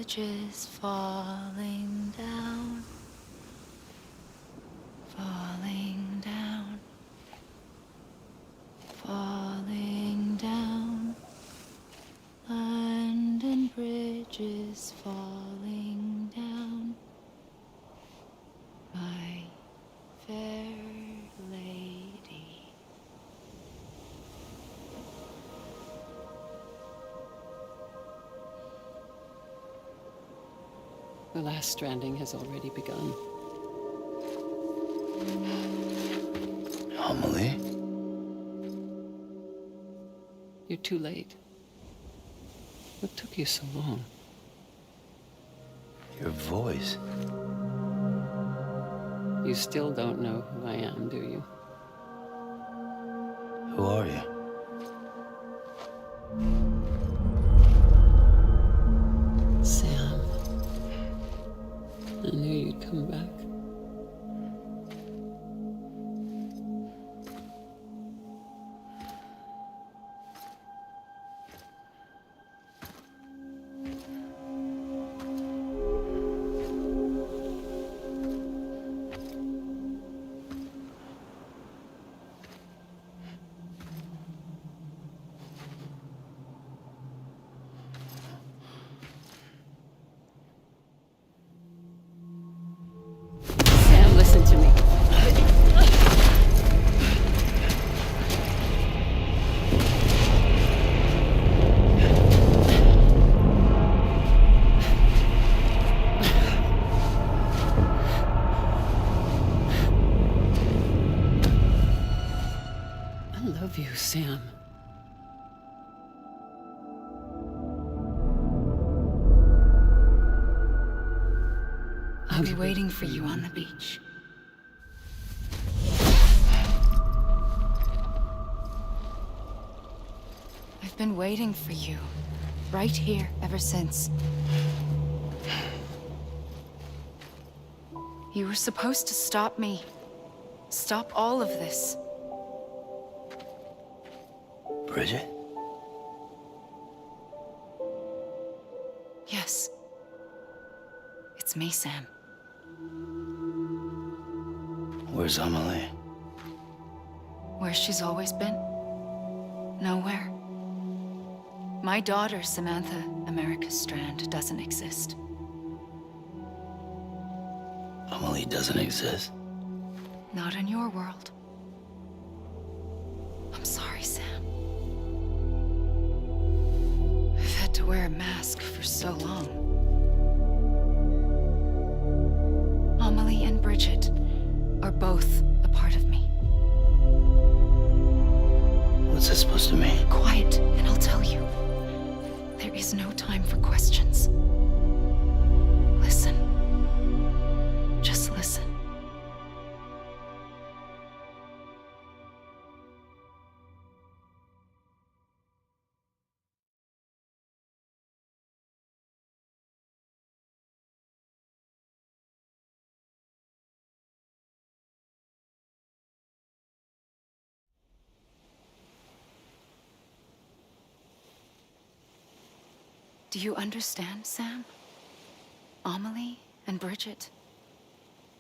bridges falling down, falling down, falling down. London Bridge is falling down, my fair lady. The last stranding has already begun. Amelie? You're too late. What took you so long? Your voice. You still don't know who I am, do you? Who are you? Sam. I knew you'd come back. Sam, listen to me. I love you, Sam. I'll be waiting for you on the beach. I've been waiting for you, right here, ever since. You were supposed to stop me. Stop all of this. Bridget? Yes. It's me, Sam. Where's Amelie? Where she's always been. Nowhere. My daughter, Samantha America Strand, doesn't exist. Amelie doesn't exist. Not in your world. I'm sorry, Sam. I've had to wear a mask for so long. Amelie and Bridget are both a part of me. What's that supposed to mean? Quiet, and I'll tell you. There is no time for questions. Listen. Just listen. Do you understand, Sam? Amelie and Bridget,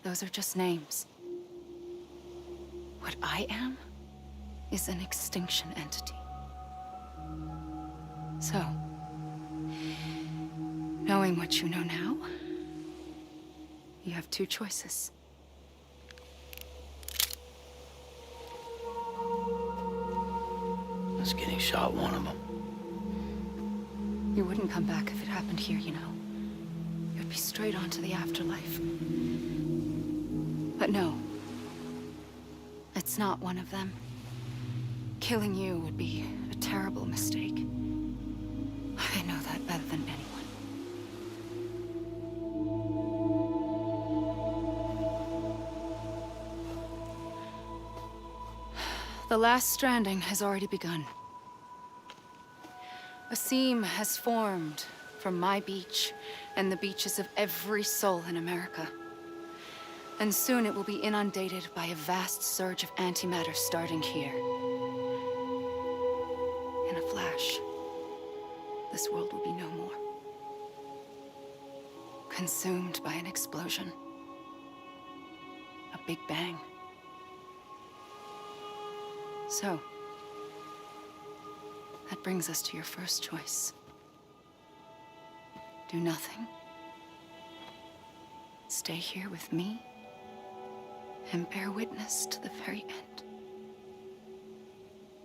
those are just names. What I am is an extinction entity. So, knowing what you know now, you have two choices. Is getting shot one of them? You wouldn't come back if it happened here, you know. You'd be straight on to the afterlife. But no. It's not one of them. Killing you would be a terrible mistake. I know that better than anyone. The last stranding has already begun. A seam has formed from my beach and the beaches of every soul in America. And soon it will be inundated by a vast surge of antimatter starting here. In a flash, this world will be no more. consumed by an explosion. A big bang. So, that brings us to your first choice. Do nothing. Stay here with me and bear witness to the very end.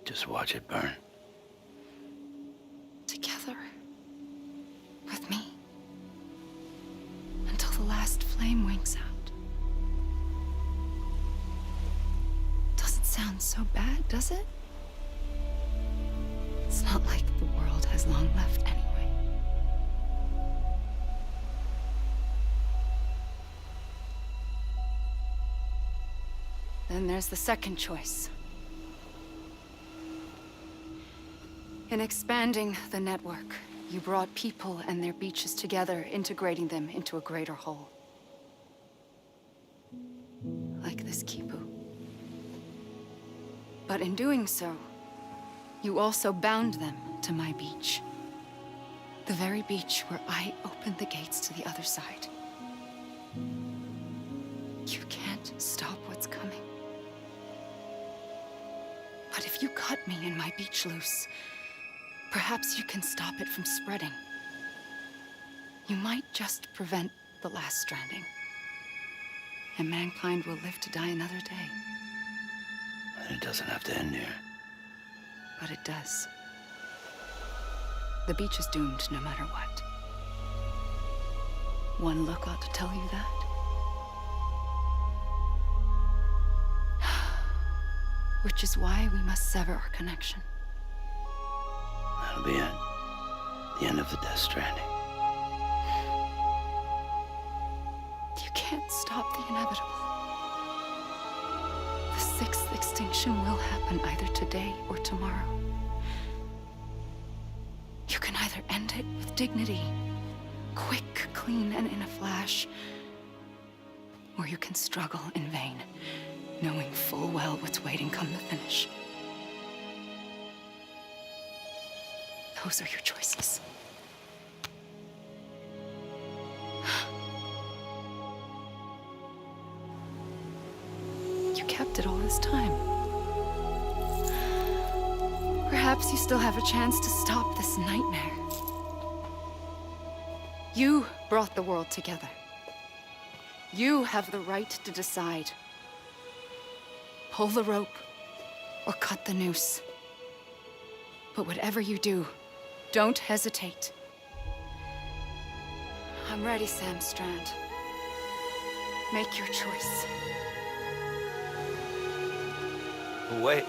Just watch it burn. Together. With me. Until the last flame winks out. Doesn't sound so bad, does it? It's not like the world has long left anyway. Then there's the second choice. In expanding the network, you brought people and their beaches together, integrating them into a greater whole. Like this Kipu. But in doing so, you also bound them to my beach. The very beach where I opened the gates to the other side. You can't stop what's coming. But if you cut me and my beach loose, perhaps you can stop it from spreading. You might just prevent the last stranding. And mankind will live to die another day. And it doesn't have to end here. But it does. The beach is doomed no matter what. One look ought to tell you that. Which is why we must sever our connection. That'll be it. The end of the Death Stranding. You can't stop the inevitable. The sixth extinction will happen either today or tomorrow. You can either end it with dignity, quick, clean, and in a flash, or you can struggle in vain, knowing full well what's waiting come the finish. Those are your choices. You kept it all this time. Perhaps you still have a chance to stop this nightmare. You brought the world together. You have the right to decide. Pull the rope or cut the noose. But whatever you do, don't hesitate. I'm ready, Sam Strand. Make your choice. But wait.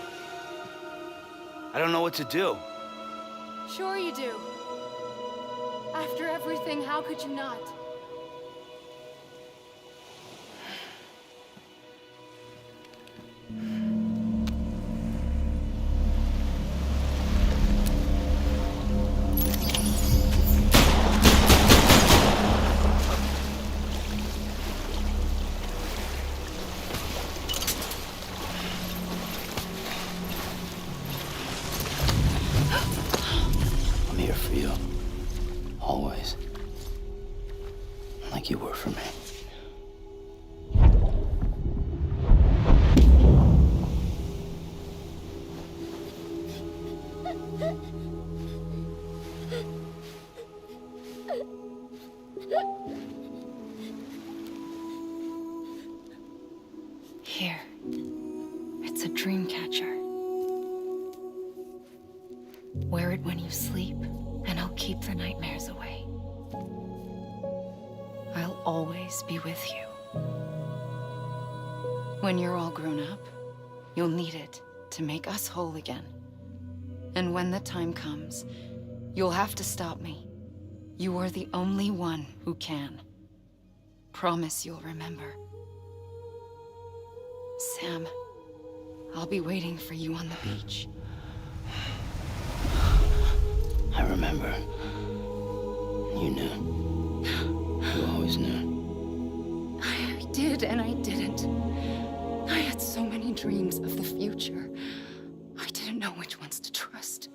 I don't know what to do. Sure you do. After everything, how could you not? I'm here for you. Always. Like you were for me. Here. It's a dream catcher. Wear it when you sleep, and I'll keep the nightmares away. I'll always be with you. When you're all grown up, you'll need it to make us whole again. And when the time comes, you'll have to stop me. You are the only one who can. Promise you'll remember. Sam, I'll be waiting for you on the beach. I remember. You knew. You always knew. I did and I didn't. I had so many dreams of the future. I didn't know which ones to trust.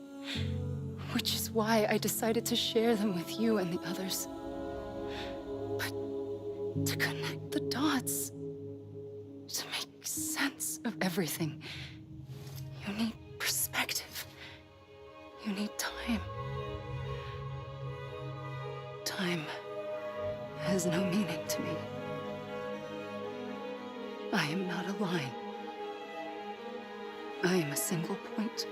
Which is why I decided to share them with you and the others. But to connect the dots, to make sense of everything. You need perspective. You need time. Time has no meaning to me. I am not a line. I am a single point.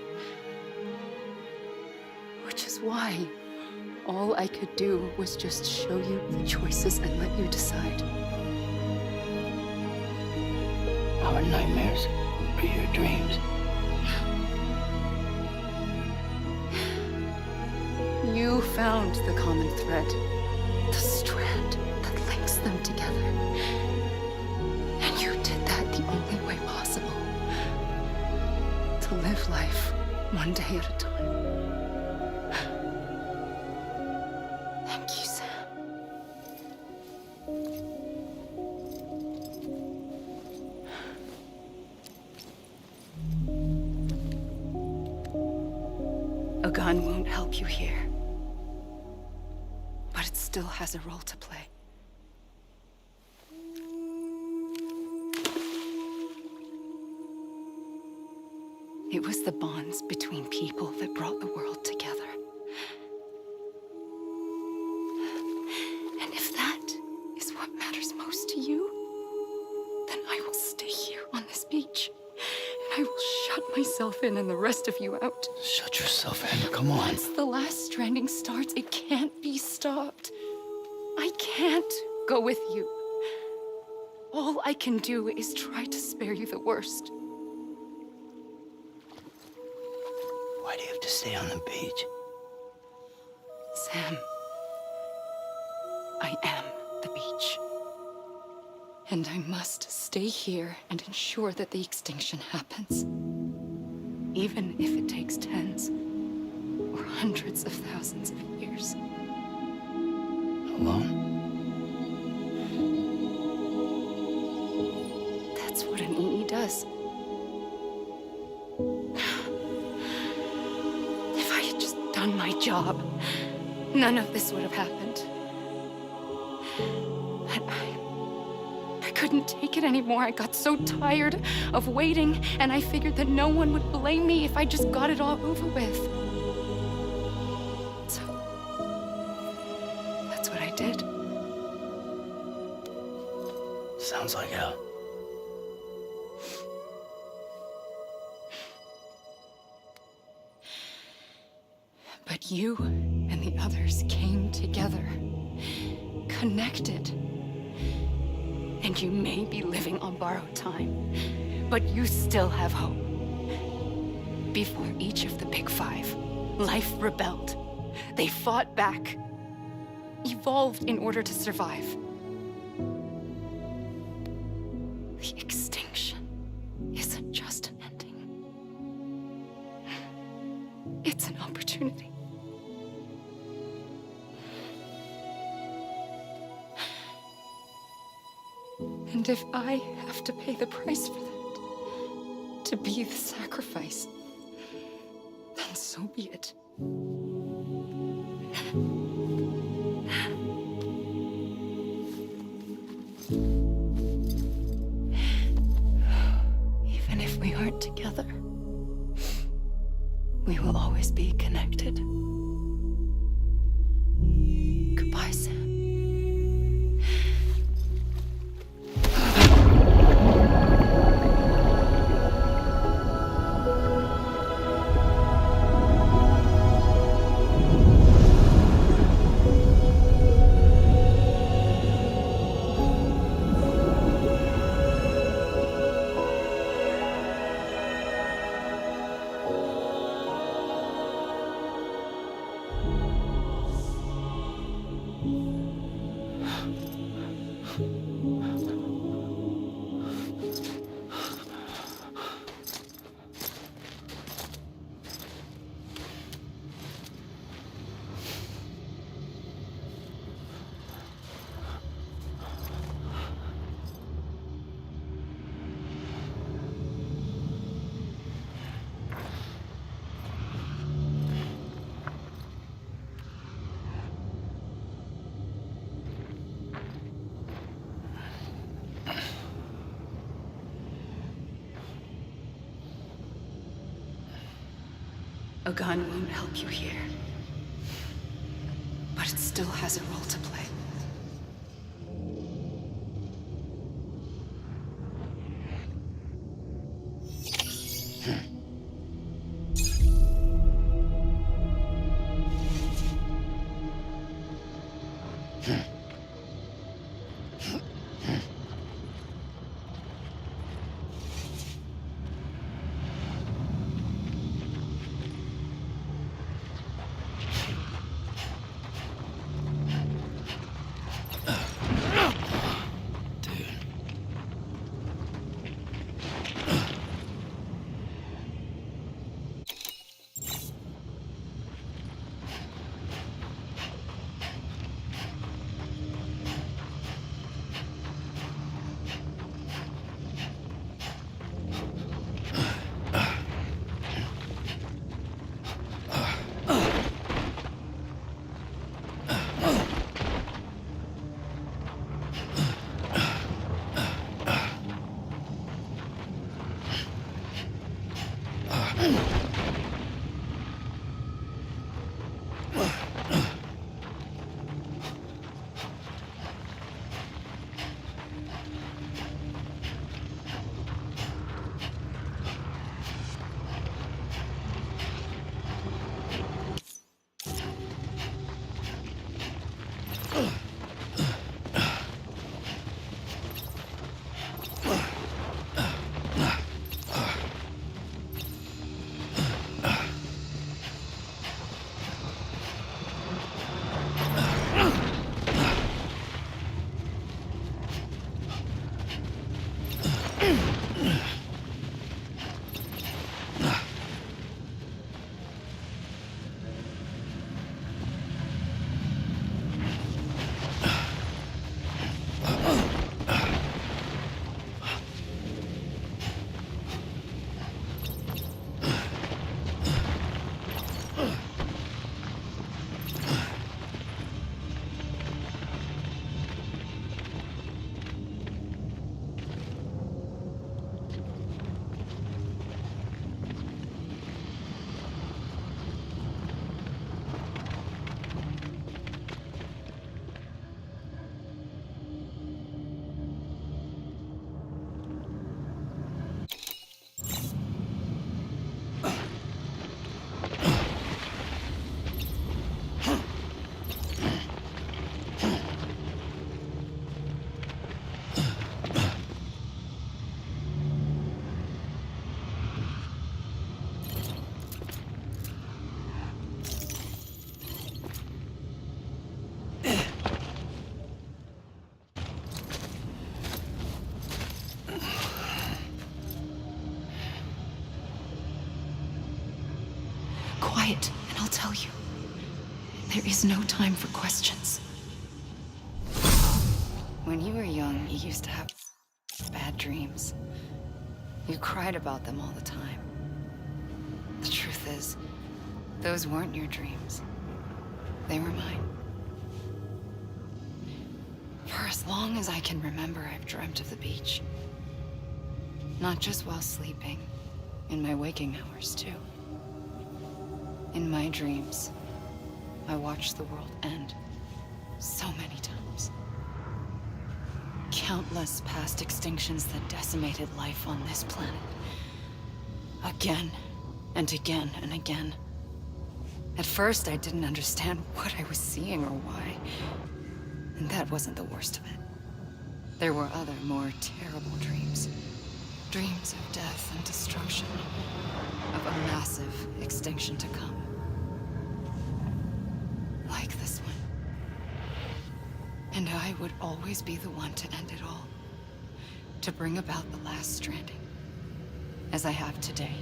Which is why all I could do was just show you the choices and let you decide. Our nightmares are your dreams. You found the common thread, the strand that links them together. And you did that the only way possible. To live life one day at a time. Thank you, Sam. A gun won't help you here. But it still has a role to play. It was the bonds between people that brought the world together. And if that is what matters most to you, then I will stay here on this beach. And I will shut myself in and the rest of you out. Shut yourself in. Come on. Once the last stranding starts, it can't be stopped. I can't go with you. All I can do is try to spare you the worst. Why do you have to stay on the beach? Sam, I am the beach. And I must stay here and ensure that the extinction happens. Even if it takes tens or hundreds of thousands of years. Alone? That's what an EE does. If I had just done my job, none of this would have happened. But I couldn't take it anymore. I got so tired of waiting, and I figured that no one would blame me if I just got it all over with. So, that's what I did. Sounds like hell. But you and the others came together, connected. And you may be living on borrowed time, but you still have hope. Before each of the Big Five, life rebelled. They fought back, evolved in order to survive. The extinction isn't just an ending. It's an opportunity. And if I have to pay the price for that, to be the sacrifice, then so be it. Even if we aren't together, we will always be connected. Goodbye, Sam. A gun won't help you here. But it still has a role to play. Quiet, and I'll tell you. There is no time for questions. When you were young, you used to have bad dreams. You cried about them all the time. The truth is, those weren't your dreams. They were mine. For as long as I can remember, I've dreamt of the beach. Not just while sleeping, in my waking hours, too. In my dreams, I watched the world end so many times. Countless past extinctions that decimated life on this planet. Again, and again, and again. At first, I didn't understand what I was seeing or why. And that wasn't the worst of it. There were other, more terrible dreams. Dreams of death and destruction. Of a massive extinction to come. Like this one. And I would always be the one to end it all. To bring about the last stranding. As I have today.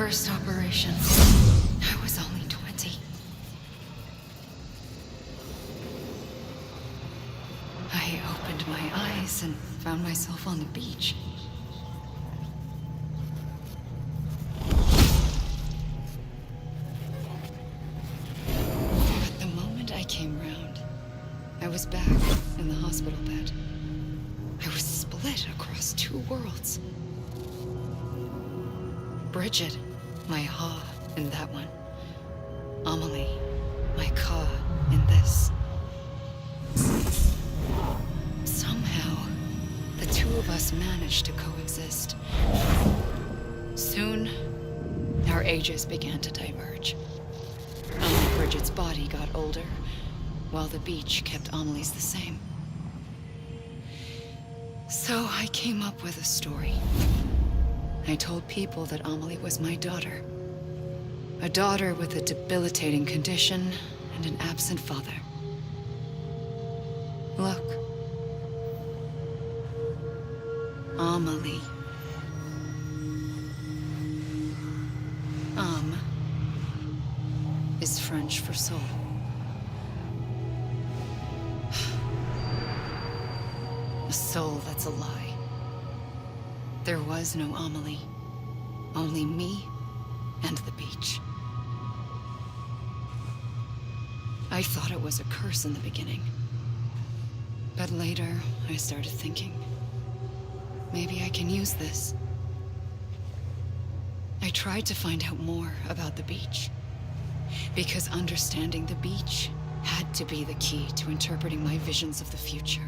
first operation, I was only 20. I opened my eyes and found myself on the beach. But the moment I came round, I was back in the hospital bed. I was split across two worlds. Bridget, my Ha in that one. Amelie, my Ka in this. Somehow, the two of us managed to coexist. Soon, our ages began to diverge. Only Bridget's body got older, while the beach kept Amelie's the same. So I came up with a story. I told people that Amelie was my daughter. A daughter with a debilitating condition and an absent father. Look. Amelie. Âme is French for soul. A soul that's a lie. There was no Amelie. Only me and the beach. I thought it was a curse in the beginning. But later, I started thinking, maybe I can use this. I tried to find out more about the beach. Because understanding the beach had to be the key to interpreting my visions of the future.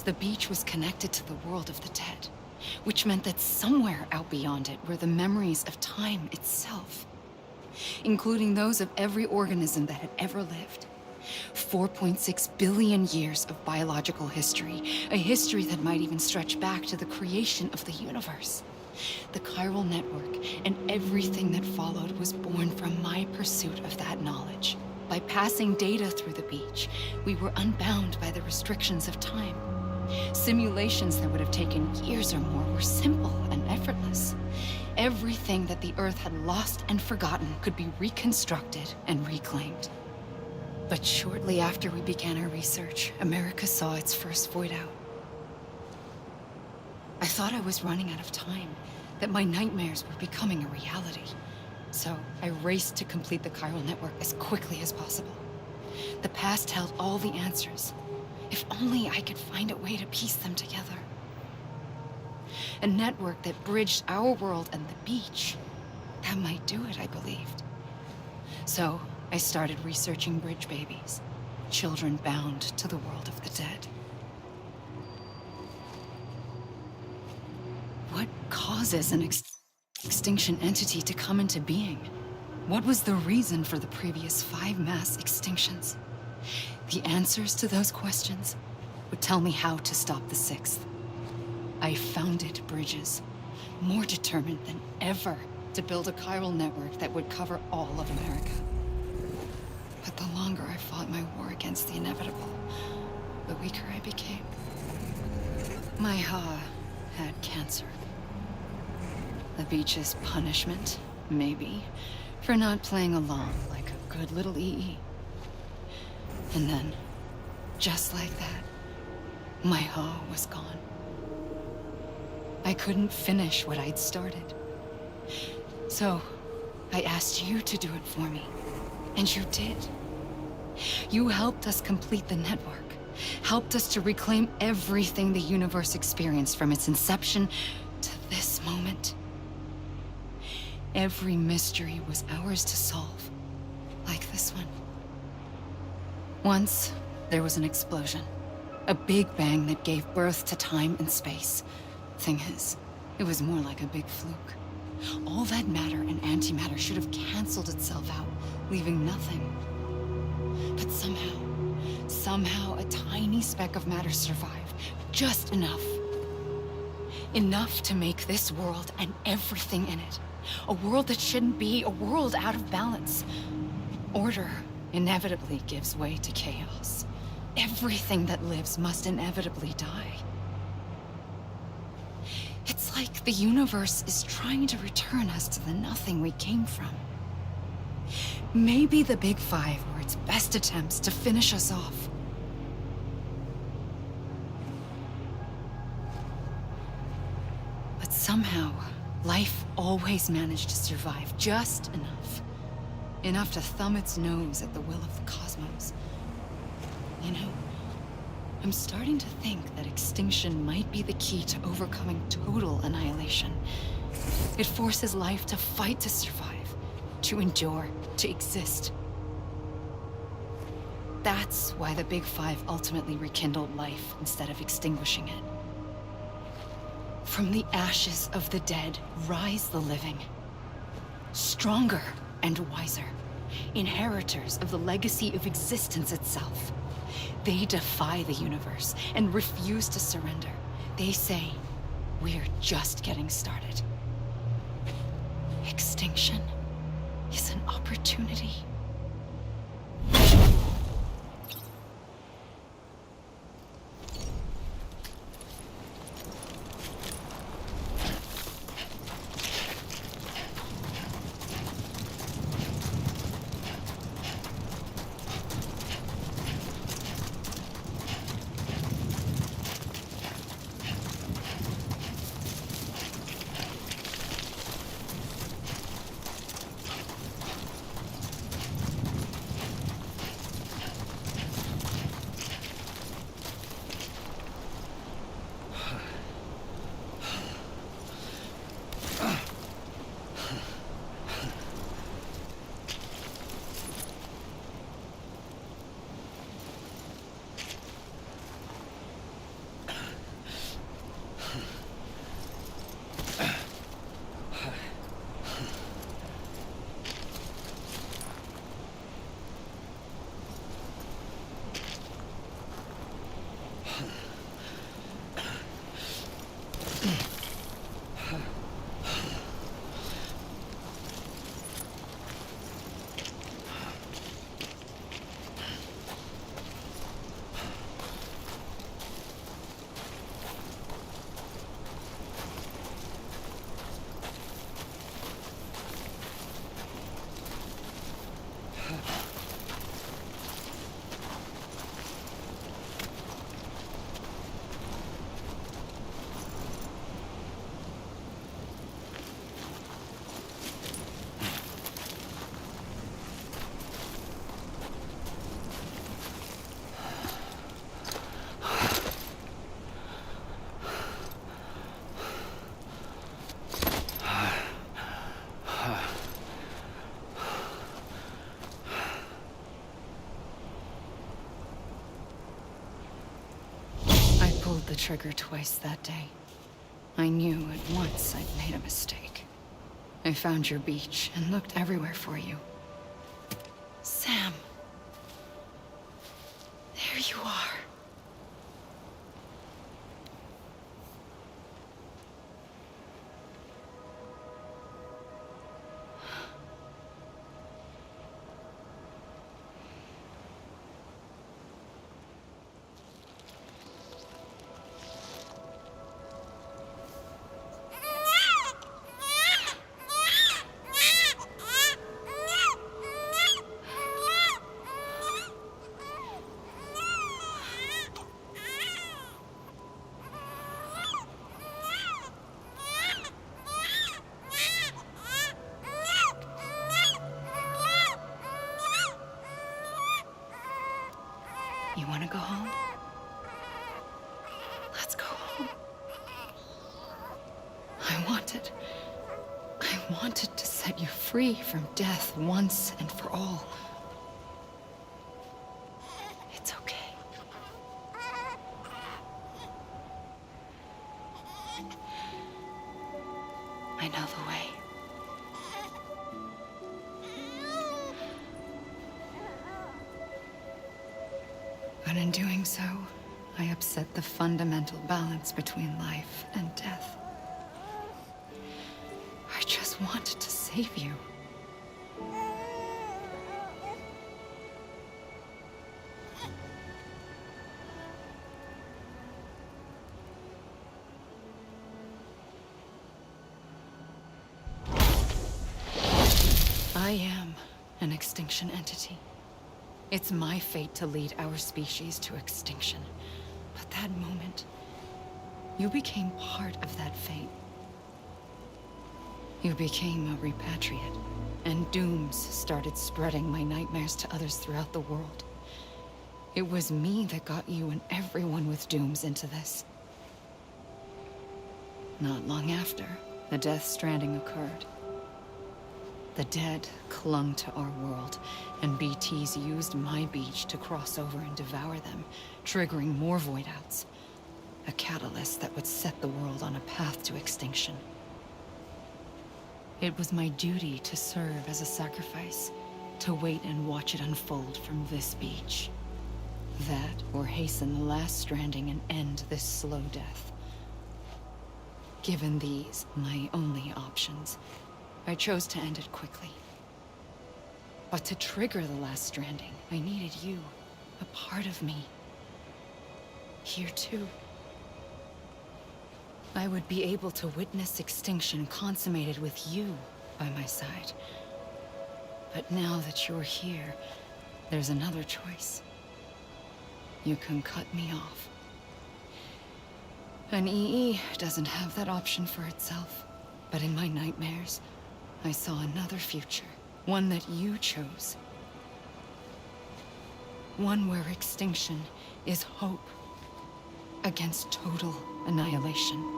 the beach was connected to the world of the dead, which meant that somewhere out beyond it were the memories of time itself, including those of every organism that had ever lived. 4.6 billion years of biological history, a history that might even stretch back to the creation of the universe. The chiral network and everything that followed was born from my pursuit of that knowledge. By passing data through the beach, we were unbound by the restrictions of time. Simulations that would have taken years or more were simple and effortless. Everything that the Earth had lost and forgotten could be reconstructed and reclaimed. But shortly after we began our research, America saw its first void out. I thought I was running out of time, that my nightmares were becoming a reality. So I raced to complete the chiral network as quickly as possible. The past held all the answers. If only I could find a way to piece them together. A network that bridged our world and the beach. That might do it, I believed. So I started researching bridge babies, children bound to the world of the dead. What causes an extinction entity to come into being? What was the reason for the previous 5 mass extinctions? The answers to those questions would tell me how to stop the 6th. I founded bridges, more determined than ever to build a chiral network that would cover all of America. But the longer I fought my war against the inevitable, the weaker I became. My Ha had cancer. The beach's punishment, maybe, for not playing along like a good little EE. And then, just like that, my Ha was gone. I couldn't finish what I'd started. So, I asked you to do it for me, and you did. You helped us complete the network, helped us to reclaim everything the universe experienced from its inception to this moment. Every mystery was ours to solve, like this one. Once, there was an explosion. A big bang that gave birth to time and space. Thing is, it was more like a big fluke. All that matter and antimatter should have canceled itself out, leaving nothing. But somehow a tiny speck of matter survived. Just enough. Enough to make this world and everything in it. A world that shouldn't be, a world out of balance. Order inevitably gives way to chaos. Everything that lives must inevitably die. It's like the universe is trying to return us to the nothing we came from. Maybe the Big Five were its best attempts to finish us off. But somehow, life always managed to survive just enough. Enough to thumb its nose at the will of the cosmos. You know, I'm starting to think that extinction might be the key to overcoming total annihilation. It forces life to fight to survive, to endure, to exist. That's why the Big Five ultimately rekindled life instead of extinguishing it. From the ashes of the dead rise the living. Stronger and wiser. Inheritors of the legacy of existence itself. They defy the universe and refuse to surrender. They say, we're just getting started. Extinction is an opportunity. the trigger twice that day. I knew at once I'd made a mistake. I found your beach and looked everywhere for you. Sam. There you are. You want to go home? Let's go home. I wanted to set you free from death once and for all. It's okay. I know the way. But in doing so, I upset the fundamental balance between life and death. I just wanted to save you. I am an extinction entity. It's my fate to lead our species to extinction. But that moment, you became part of that fate. You became a repatriate, and dooms started spreading my nightmares to others throughout the world. It was me that got you and everyone with dooms into this. Not long after, the death Stranding occurred. The dead clung to our world, and BTs used my beach to cross over and devour them, triggering more void outs. A catalyst that would set the world on a path to extinction. It was my duty to serve as a sacrifice, to wait and watch it unfold from this beach. That, or hasten the last Stranding and end this slow death. Given these, my only options, I chose to end it quickly. But to trigger the last Stranding, I needed you, a part of me. Here too. I would be able to witness extinction consummated with you by my side. But now that you're here, there's another choice. You can cut me off. An EE doesn't have that option for itself. But in my nightmares, I saw another future. One that you chose. One where extinction is hope against total annihilation.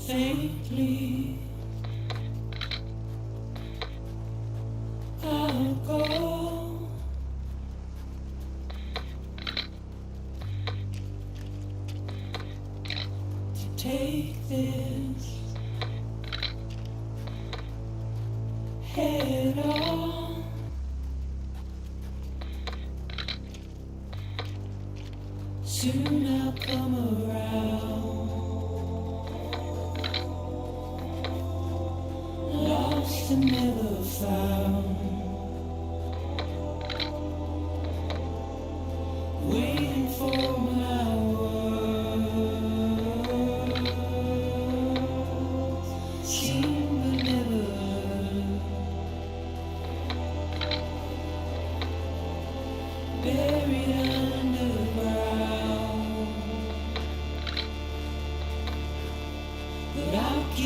Faintly, I'll go to take this head on. Soon I'll come around. Lost and never found.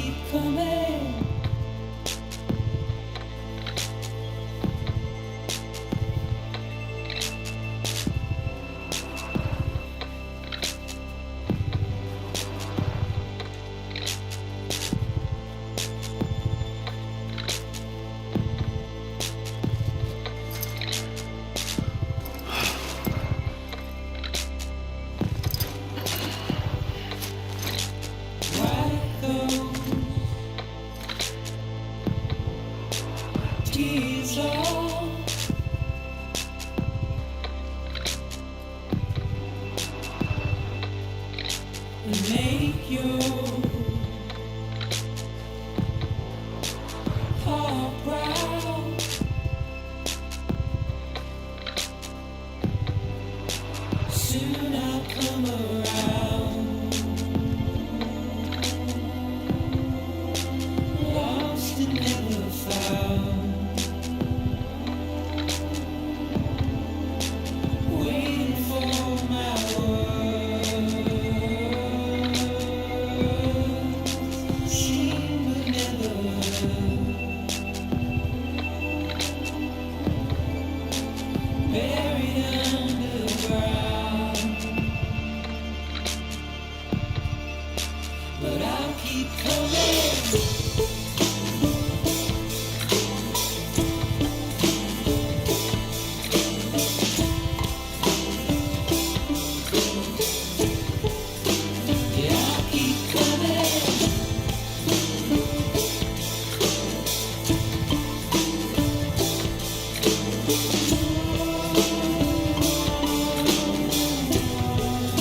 keep coming. Like those tears all and make your heart proud. Soon I'll come around. Lost and never found. Waiting for my words. Seen but never heard. Buried underground. But I'll keep coming. Yeah, I'll keep coming. Yeah, I'll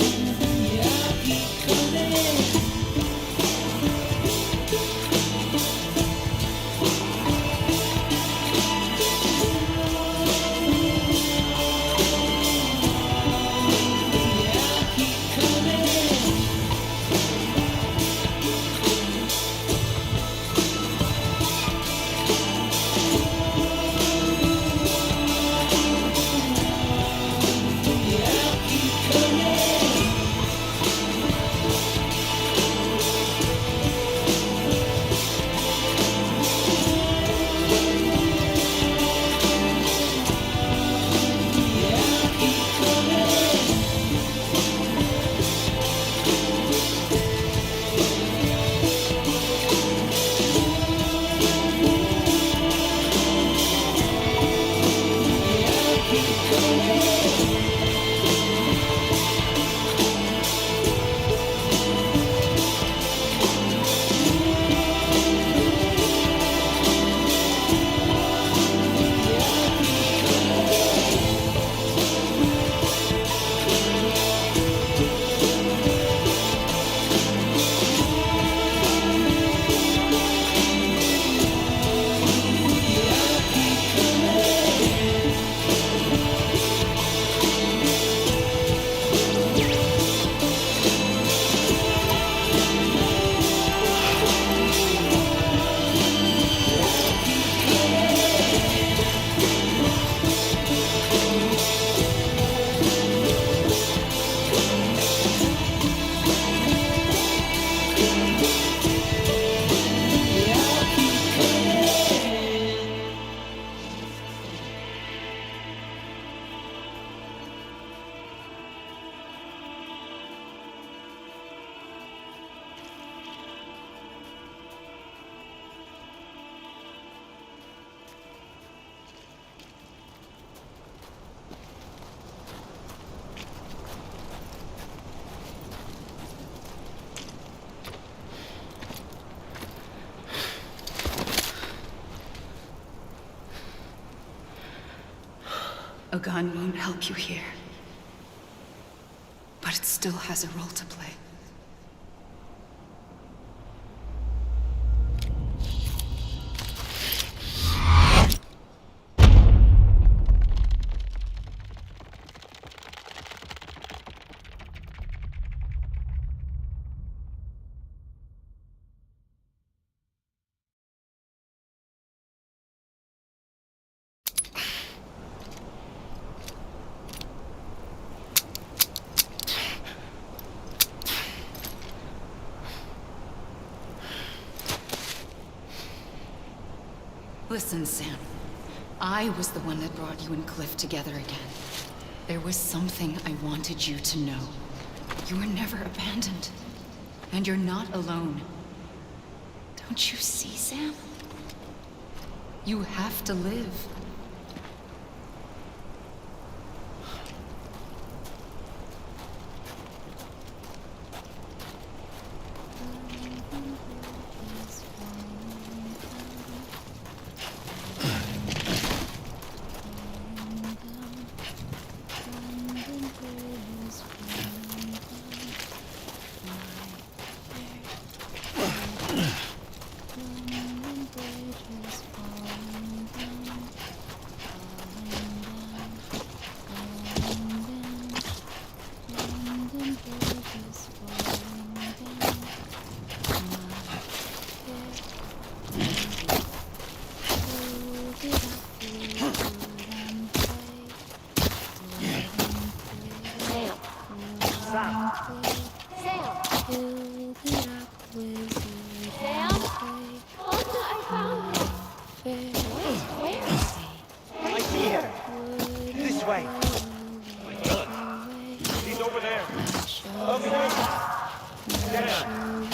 keep coming. Yeah, I'll keep coming. Yeah, I'll keep coming. Yeah, I'll keep coming. Yeah, I'll keep coming. Yeah, I'll keep coming. A gun won't help you here. But it still has a role to play. Listen, Sam. I was the one that brought you and Cliff together again. There was something I wanted you to know. You were never abandoned. And you're not alone. Don't you see, Sam? You have to live. I see her. This way. He's over there. Over there. Down.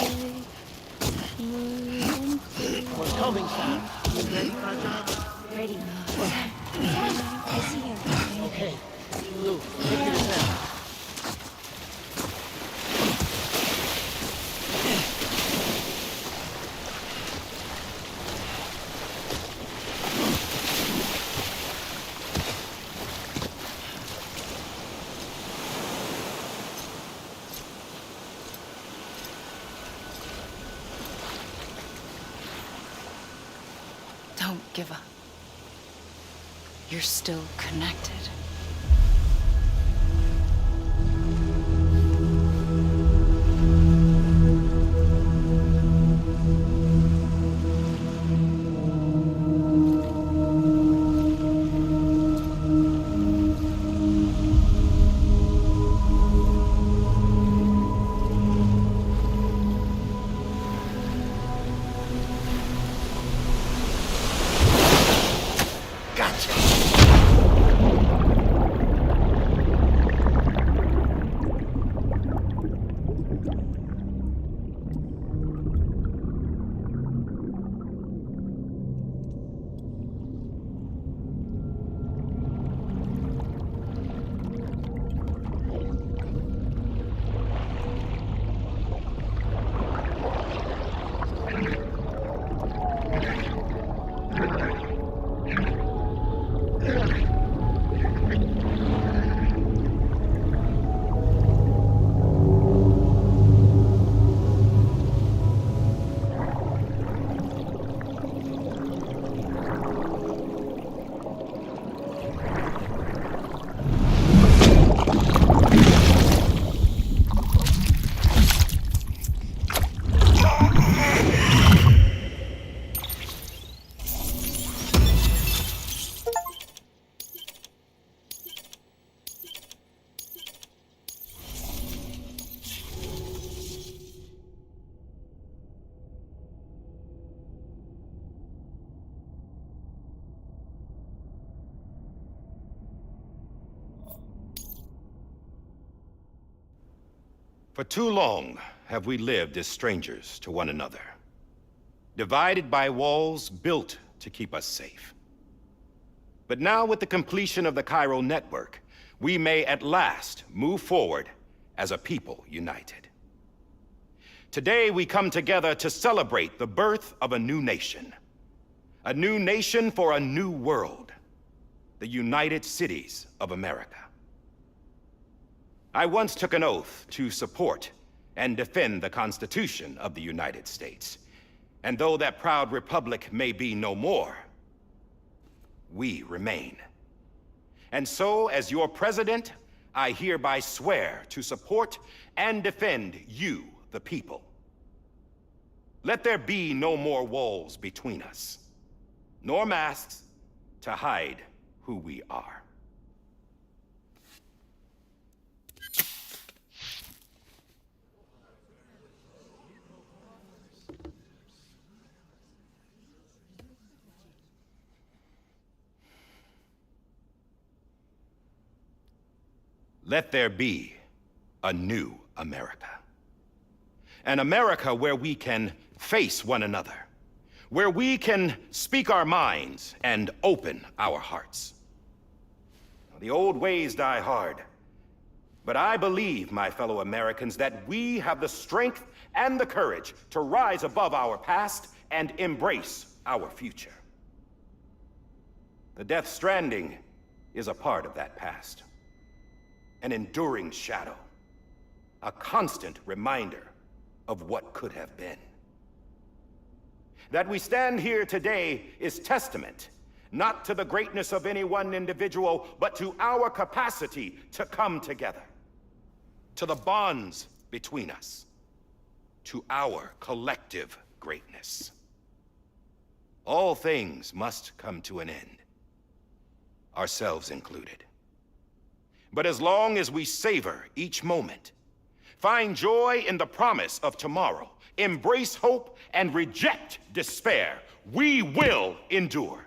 We're coming, Sam. You ready for our job? Ready. I see him. Okay. Lou, take it as now. Don't give up. You're still connected. For too long have we lived as strangers to one another, divided by walls built to keep us safe. But now, with the completion of the Cairo network, we may at last move forward as a people united. Today, we come together to celebrate the birth of a new nation for a new world, the United Cities of America. I once took an oath to support and defend the Constitution of the United States. And though that proud republic may be no more, we remain. And so, as your president, I hereby swear to support and defend you, the people. Let there be no more walls between us, nor masks to hide who we are. let there be a new America. An America where we can face one another, where we can speak our minds and open our hearts. The old ways die hard, but I believe, my fellow Americans, that we have the strength and the courage to rise above our past and embrace our future. The Death Stranding is a part of that past. An enduring shadow. A constant reminder of what could have been. That we stand here today is testament, not to the greatness of any one individual, but to our capacity to come together. To the bonds between us. To our collective greatness. All things must come to an end. Ourselves included. But as long as we savor each moment, find joy in the promise of tomorrow, embrace hope, and reject despair, we will endure.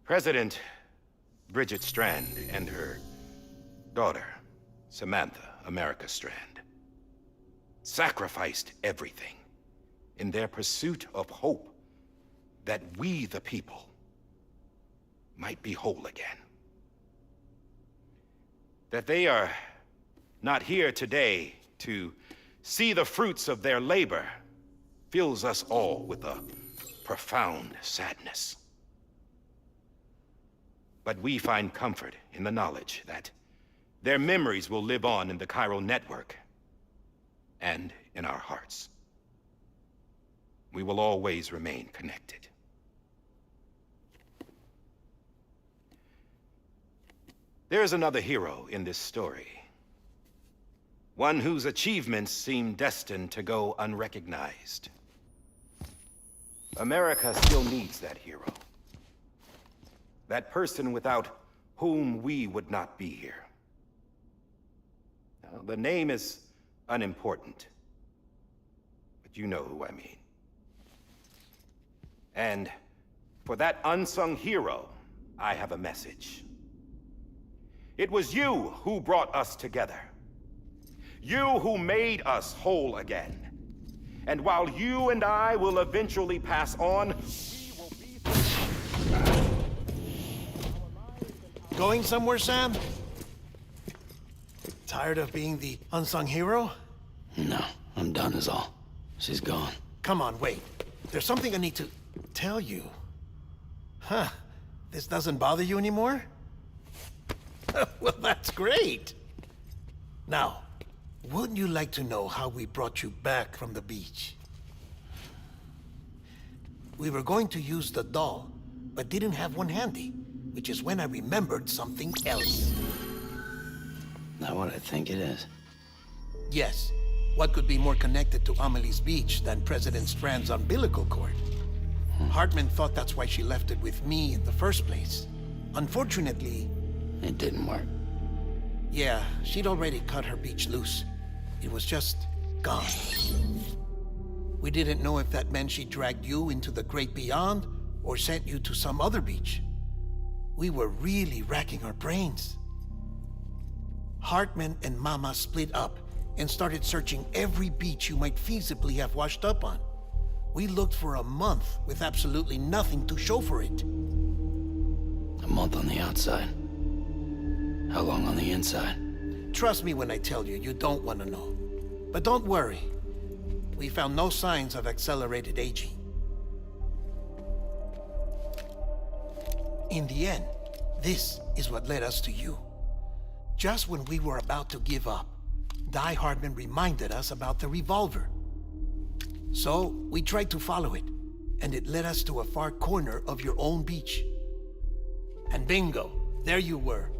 President Bridget Strand and her daughter, Samantha America Strand, sacrificed everything in their pursuit of hope that we, the people, might be whole again. That they are not here today to see the fruits of their labor fills us all with a profound sadness. But we find comfort in the knowledge that their memories will live on in the chiral network and in our hearts. We will always remain connected. There is another hero in this story. One whose achievements seem destined to go unrecognized. America still needs that hero. That person without whom we would not be here. Now, the name is unimportant, but you know who I mean. And for that unsung hero, I have a message. It was you who brought us together. You who made us whole again. And while you and I will eventually pass on, we will be... Going somewhere, Sam? Tired of being the unsung hero? No, I'm done is all. She's gone. Come on, wait. There's something I need to tell you. Huh. This doesn't bother you anymore? Well, that's great. Now, wouldn't you like to know how we brought you back from the beach? We were going to use the doll, but didn't have one handy, which is when I remembered something else. Not what I think it is. Yes. What could be more connected to Amelie's beach than President Strand's umbilical cord? Hartman thought that's why she left it with me in the first place. Unfortunately... It didn't work. Yeah, she'd already cut her beach loose. It was just gone. We didn't know if that meant she dragged you into the great beyond or sent you to some other beach. We were really racking our brains. Hartman and Mama split up and started searching every beach you might feasibly have washed up on. We looked for a month with absolutely nothing to show for it. A month on the outside. How long on the inside? Trust me when I tell you, you don't want to know. But don't worry. We found no signs of accelerated aging. In the end, this is what led us to you. Just when we were about to give up, Die Hardman reminded us about the revolver. So, we tried to follow it, and it led us to a far corner of your own beach. And bingo, there you were.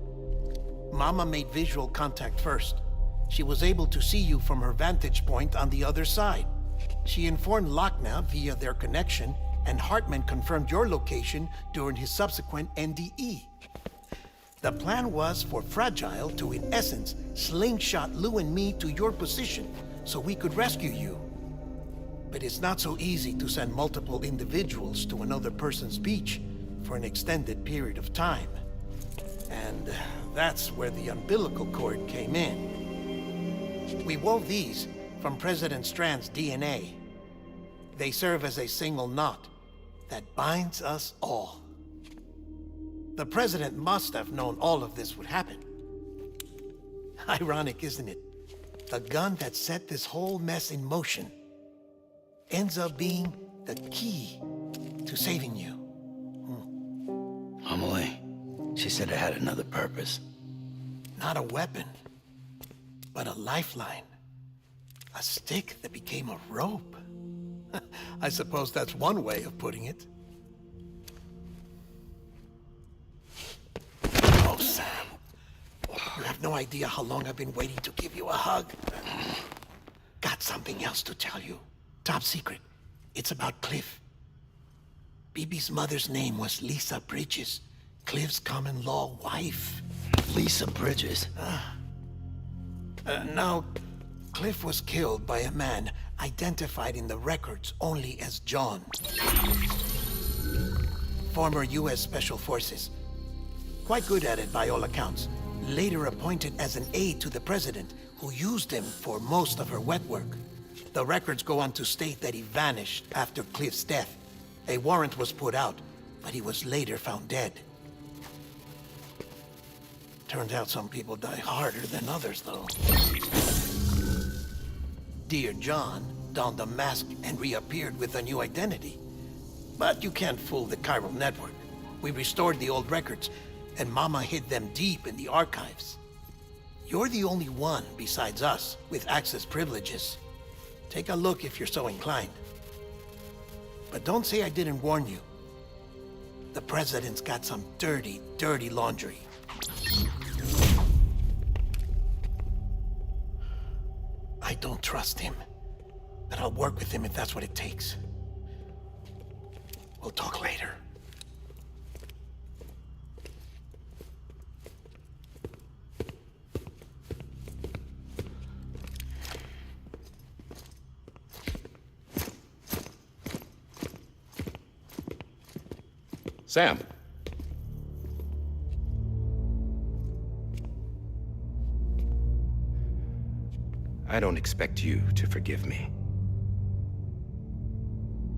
Mama made visual contact first. She was able to see you from her vantage point on the other side. She informed Lochna via their connection, and Hartman confirmed your location during his subsequent NDE. The plan was for Fragile to, in essence, slingshot Lou and me to your position so we could rescue you. But it's not so easy to send multiple individuals to another person's beach for an extended period of time. And that's where the umbilical cord came in. We wove these from President Strand's DNA. They serve as a single knot that binds us all. The President must have known all of this would happen. Ironic, isn't it? The gun that set this whole mess in motion ends up being the key to saving you. Amelie, she said it had another purpose. Not a weapon, but a lifeline. A stick that became a rope. I suppose that's one way of putting it. Oh, Sam. You have no idea how long I've been waiting to give you a hug. Got something else to tell you. Top secret. It's about Cliff. BB's mother's name was Lisa Bridges, Cliff's common-law wife. Lisa Bridges. Now, Cliff was killed by a man identified in the records only as John. Former U.S. Special Forces. Quite good at it by all accounts. Later appointed as an aide to the president, who used him for most of her wet work. The records go on to state that he vanished after Cliff's death. A warrant was put out, but he was later found dead. Turns out some people die harder than others, though. Dear John donned a mask and reappeared with a new identity. But you can't fool the chiral network. We restored the old records, and Mama hid them deep in the archives. You're the only one besides us with access privileges. Take a look if you're so inclined. But don't say I didn't warn you. The president's got some dirty, dirty laundry. I don't trust him, but I'll work with him if that's what it takes. We'll talk later. Sam. I don't expect you to forgive me.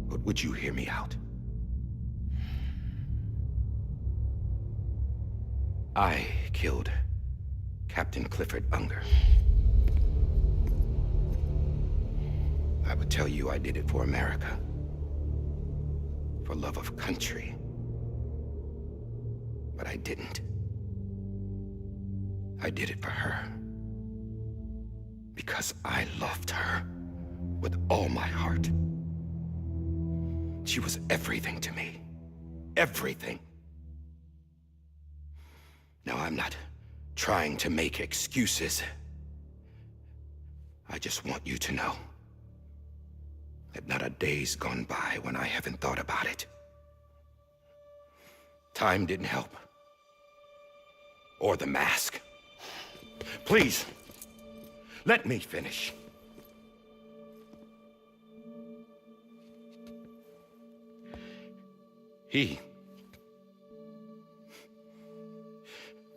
But would you hear me out? I killed Captain Clifford Unger. I would tell you I did it for America. For love of country. But I didn't. I did it for her. Because I loved her with all my heart. She was everything to me. Everything. Now, I'm not trying to make excuses. I just want you to know that not a day's gone by when I haven't thought about it. Time didn't help. Or the mask. Please, let me finish.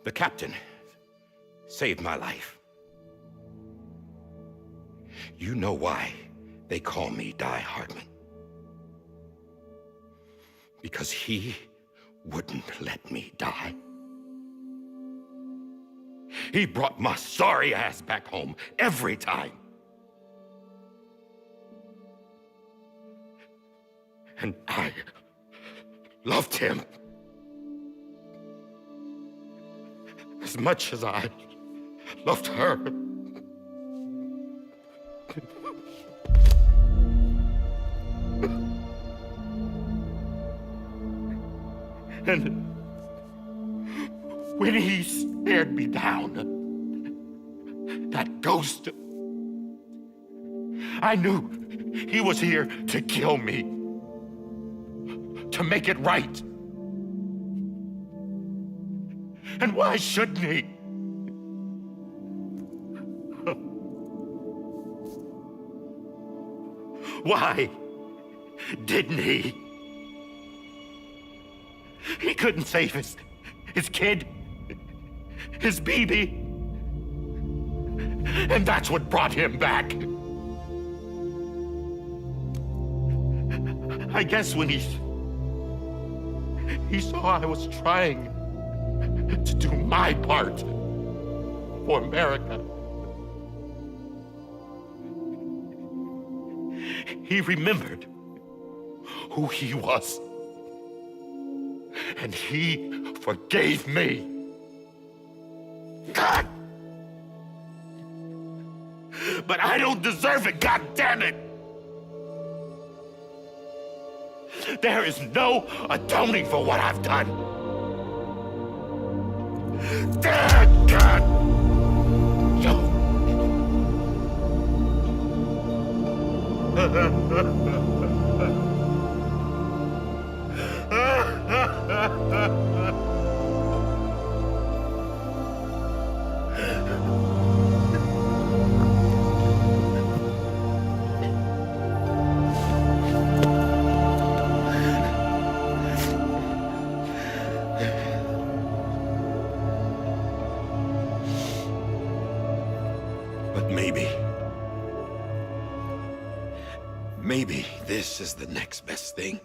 The captain, saved my life. You know why they call me Die Hardman. Because he wouldn't let me die. He brought my sorry ass back home every time. And I loved him as much as I loved her. And when he stared me down, that ghost, I knew he was here to kill me, to make it right. And why shouldn't he? Why didn't he? He couldn't save his kid, his baby. And that's what brought him back. I guess when he saw I was trying to do my part for America, he remembered who he was. And he forgave me. God! But I don't deserve it, God damn it! There is no atoning for what I've done. Damn, God! But maybe this is the next best thing.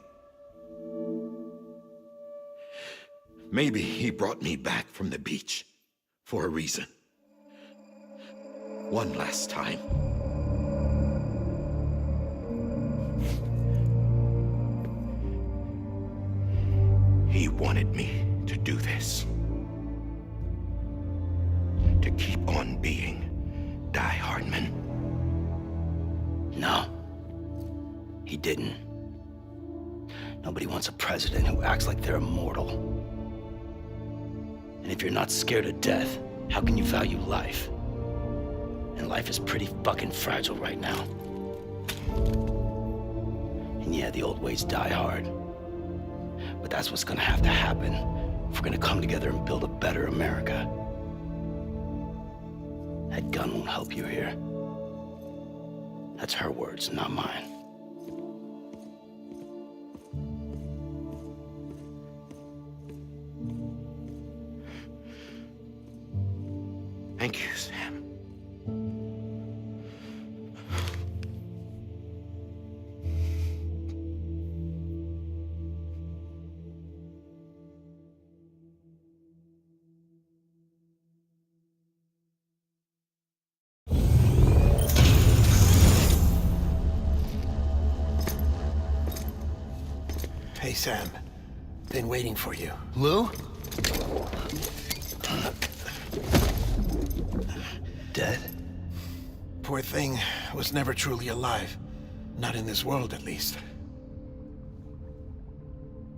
Maybe he brought me back from the beach for a reason. One last time. He wanted me to do this. To keep on being Die Hardman. No. He didn't. Nobody wants a president who acts like they're immortal. And if you're not scared of death, how can you value life? And life is pretty fucking fragile right now. And yeah, the old ways die hard. But that's what's gonna have to happen if we're gonna come together and build a better America. That gun won't help you here. That's her words, not mine. Thank you, Sam. Hey, Sam. Been waiting for you. Lou? Dead? Poor thing was never truly alive. Not in this world, at least.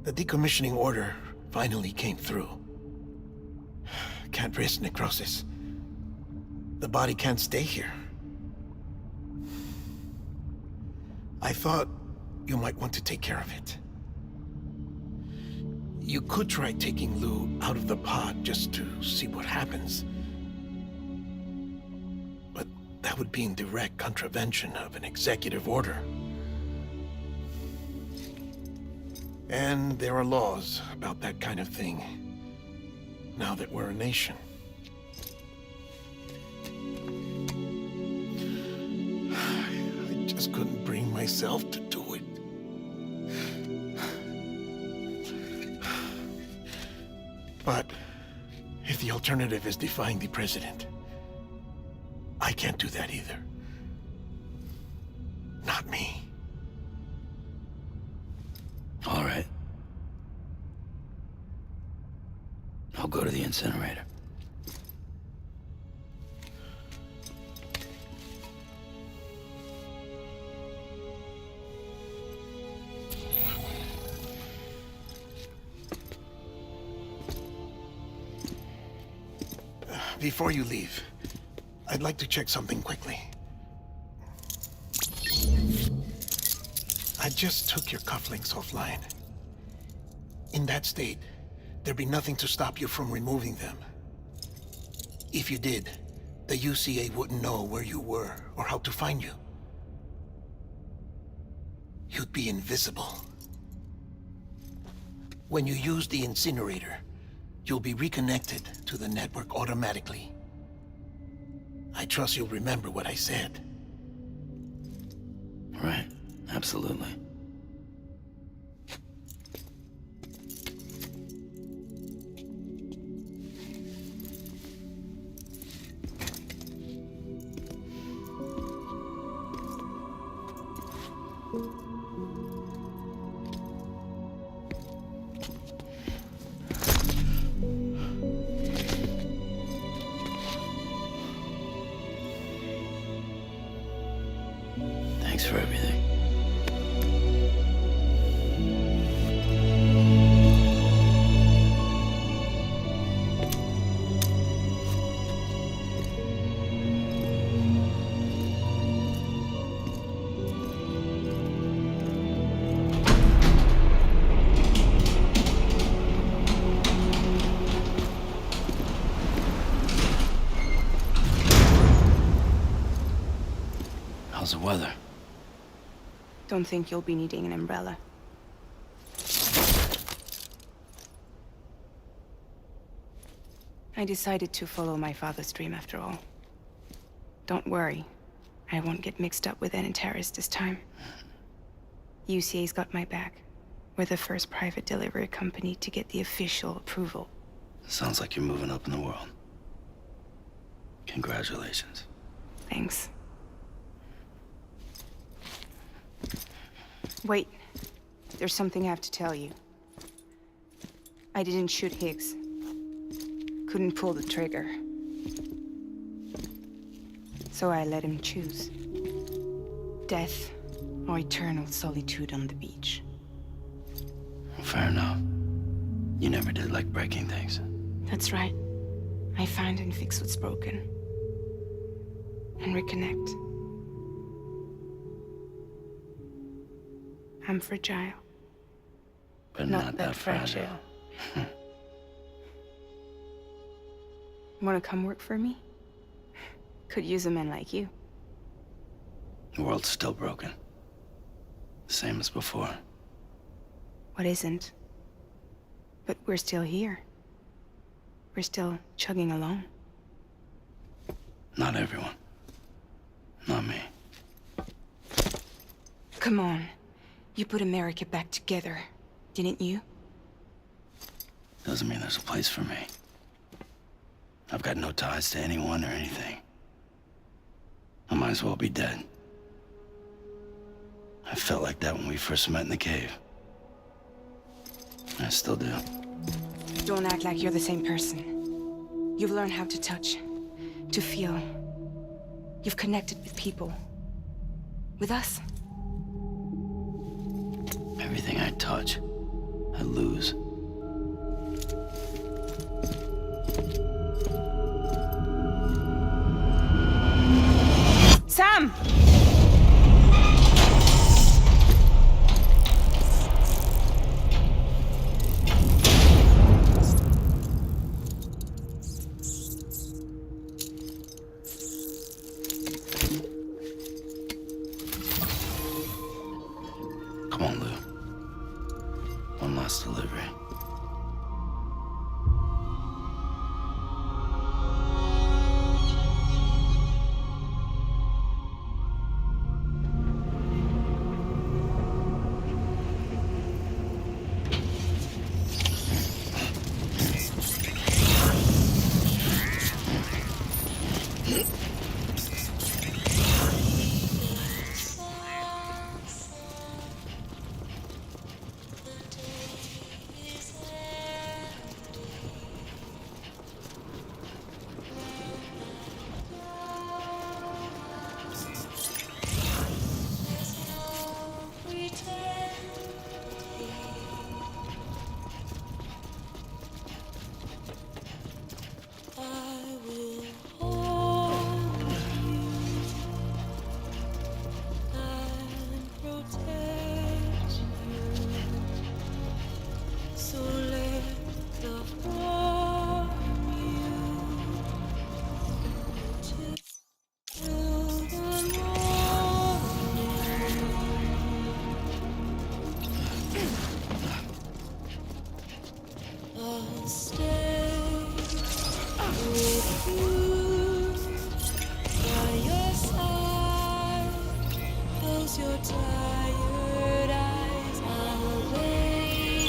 The decommissioning order finally came through. Can't risk necrosis. The body can't stay here. I thought you might want to take care of it. You could try taking Lou out of the pod just to see what happens. But that would be in direct contravention of an executive order. And there are laws about that kind of thing, now that we're a nation. I just couldn't bring myself to do it. But if the alternative is defying the president, I can't do that either. Not me. All right. I'll go to the incinerator. Before you leave, I'd like to check something quickly. I just took your cufflinks offline. In that state, there'd be nothing to stop you from removing them. If you did, the UCA wouldn't know where you were or how to find you. You'd be invisible. When you use the incinerator, you'll be reconnected to the network automatically. I trust you'll remember what I said. Right, absolutely. Thanks for everything. How's the weather? Don't think you'll be needing an umbrella. I decided to follow my father's dream after all. Don't worry. I won't get mixed up with any terrorists this time. UCA's got my back. We're the first private delivery company to get the official approval. Sounds like you're moving up in the world. Congratulations. Thanks. Wait. There's something I have to tell you. I didn't shoot Higgs. Couldn't pull the trigger. So I let him choose. Death or eternal solitude on the beach. Fair enough. You never did like breaking things. That's right. I find and fix what's broken. And reconnect. I'm fragile. But not that fragile. Wanna come work for me? Could use a man like you. The world's still broken. Same as before. What isn't? But we're still here. We're still chugging along. Not everyone. Not me. Come on. You put America back together, didn't you? Doesn't mean there's a place for me. I've got no ties to anyone or anything. I might as well be dead. I felt like that when we first met in the cave. I still do. Don't act like you're the same person. You've learned how to touch, to feel. You've connected with people. With us. Everything I touch, I lose. Sam! Come on, Lou. One last delivery. your tired eyes away.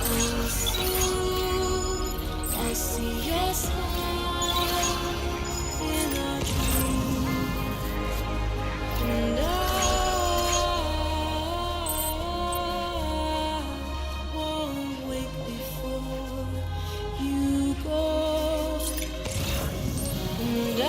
Oh, soon I'll see your smile in a dream, and I won't wake before you go, and I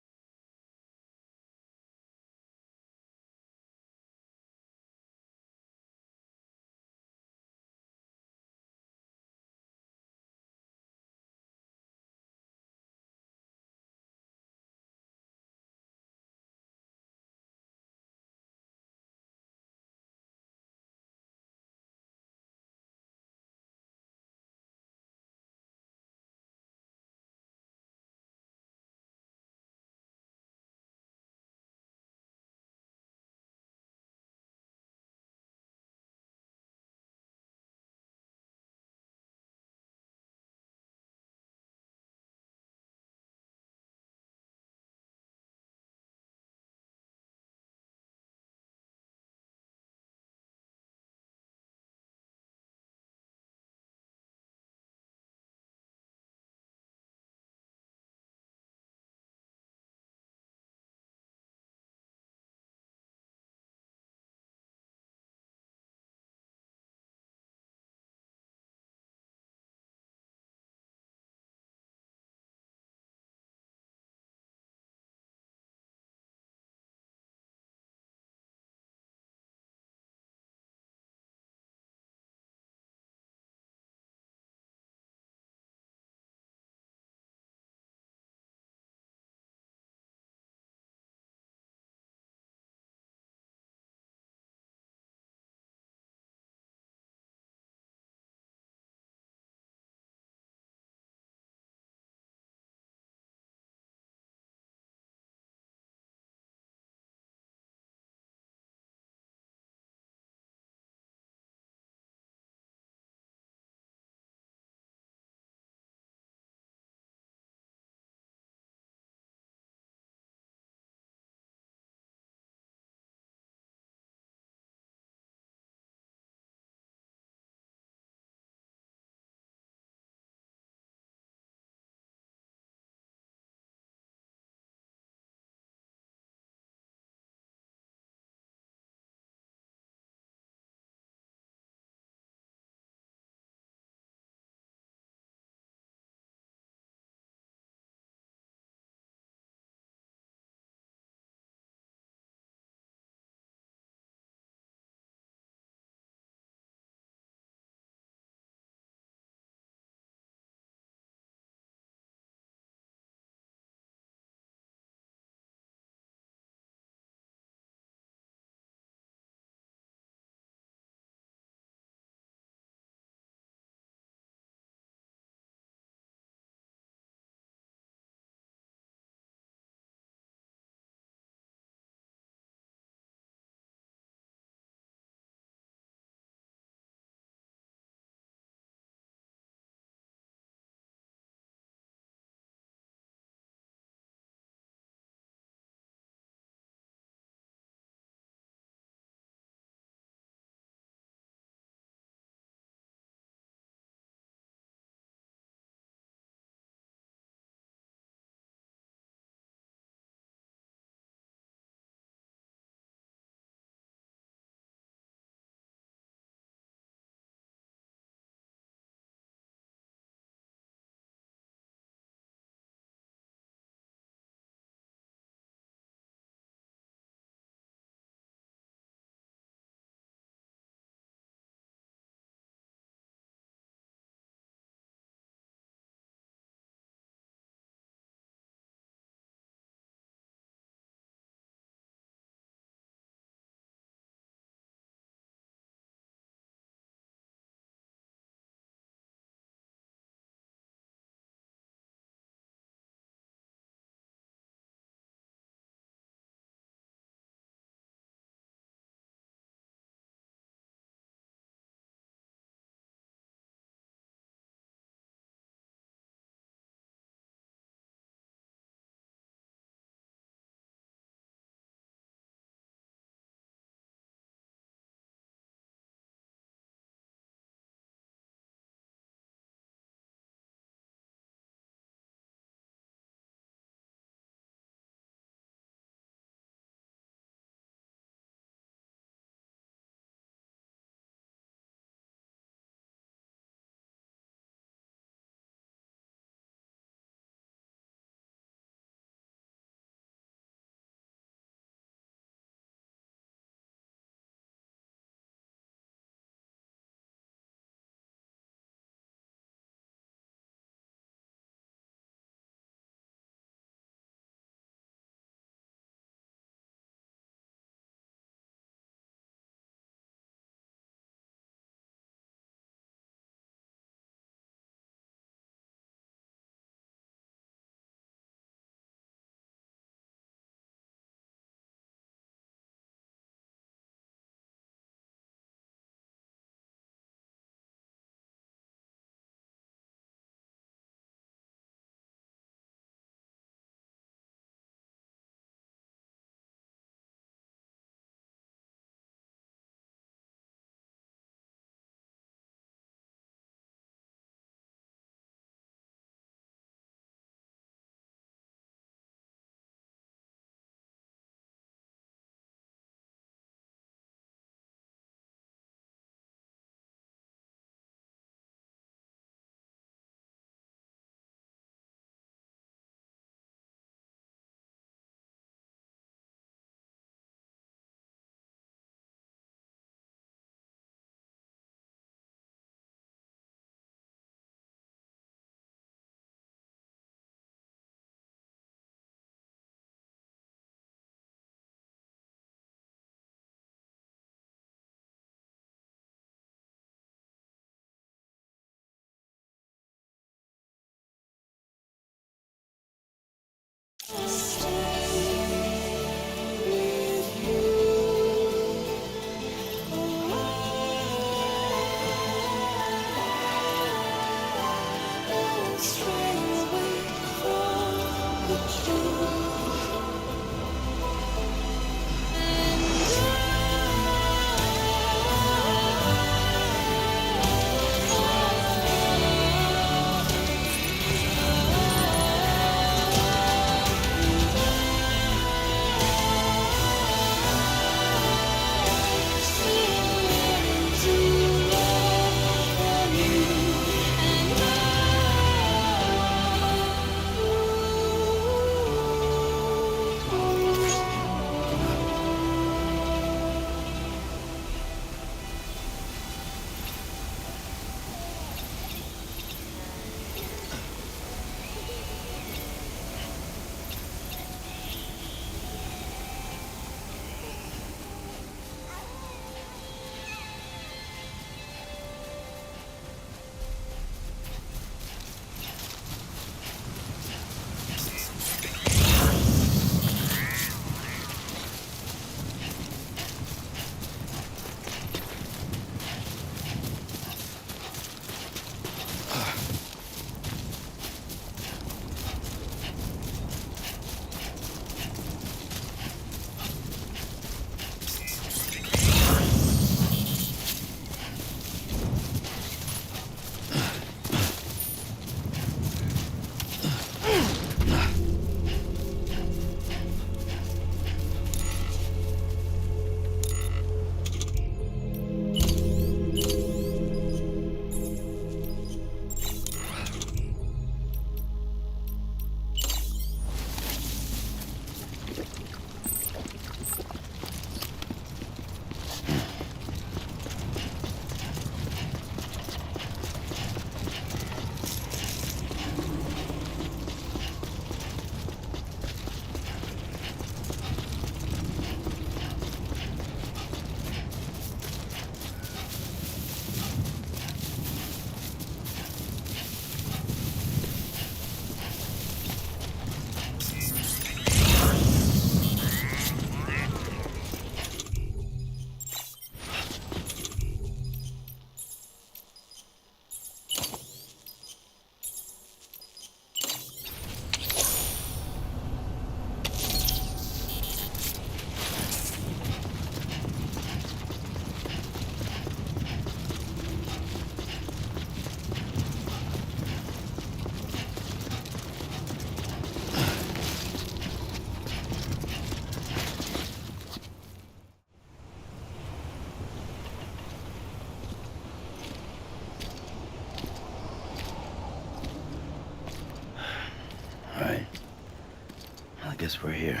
we're here.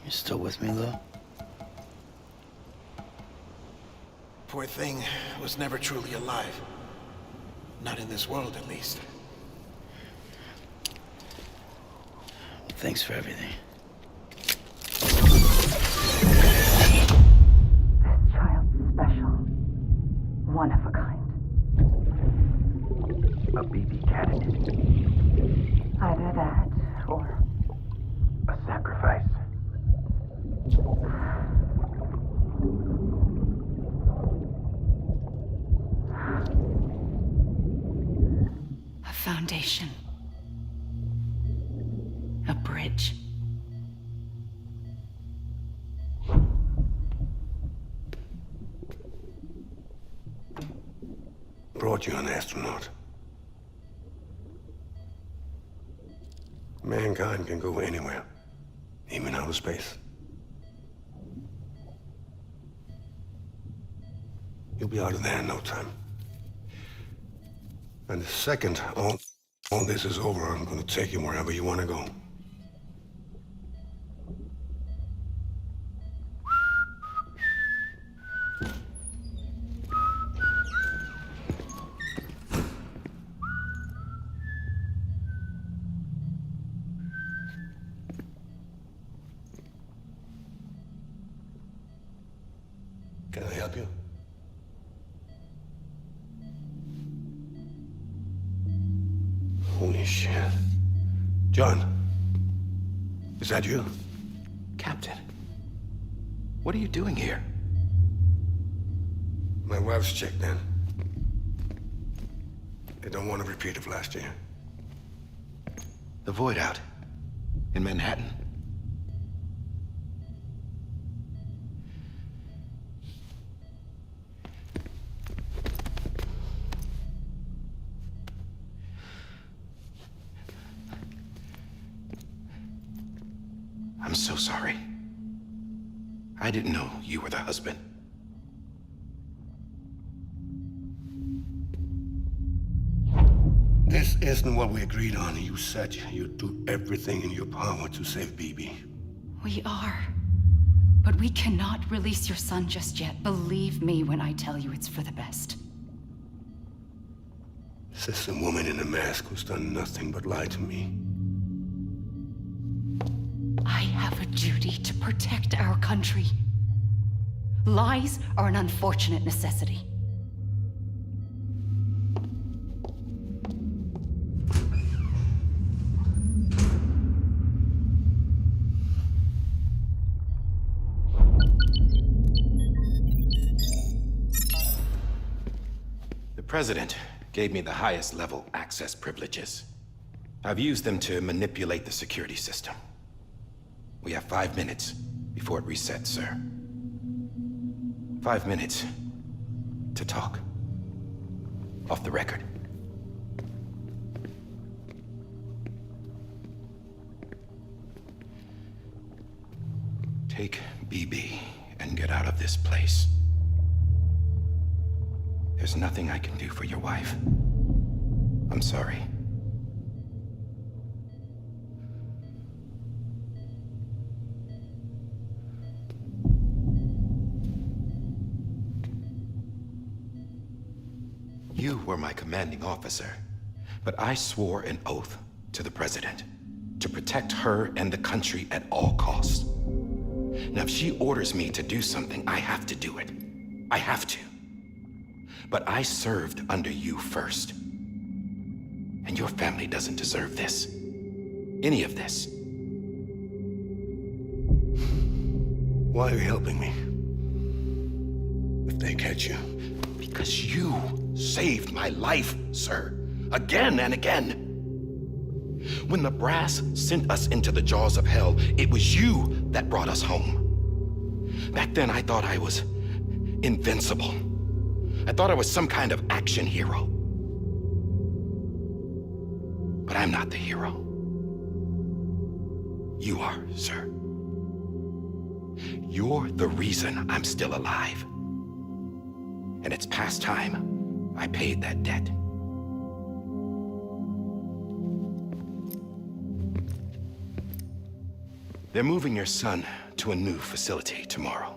You still with me, Lou? Poor thing was never truly alive. Not in this world, at least. Thanks for everything. Child's special. One of a kind. A BB candidate. Either that, or A sacrifice. A foundation. A bridge. Brought you an astronaut. Mankind can go anywhere, even outer space. You'll be out of there in no time. And the second all this is over, I'm gonna take you wherever you wanna go. Can I help you? Holy shit. John, is that you? Captain, what are you doing here? My wife's checked in. They don't want a repeat of last year. The Void Out in Manhattan. I'm so sorry. I didn't know you were the husband. This isn't what we agreed on. You said you'd do everything in your power to save BB. We are. But we cannot release your son just yet. Believe me when I tell you it's for the best. This is a woman in a mask who's done nothing but lie to me. I have a duty to protect our country. Lies are an unfortunate necessity. The President gave me the highest level access privileges. I've used them to manipulate the security system. We have 5 minutes before it resets, sir. 5 minutes to talk. Off the record. Take BB and get out of this place. There's nothing I can do for your wife. I'm sorry. You were my commanding officer, but I swore an oath to the President to protect her and the country at all costs. Now, if she orders me to do something, I have to do it. I have to. But I served under you first. And your family doesn't deserve this. Any of this. Why are you helping me? If they catch you. Because you saved my life, sir. Again and again. When the brass sent us into the jaws of hell, it was you that brought us home. Back then, I thought I was invincible. I thought I was some kind of action hero. But I'm not the hero. You are, sir. You're the reason I'm still alive. And it's past time I paid that debt. They're moving your son to a new facility tomorrow.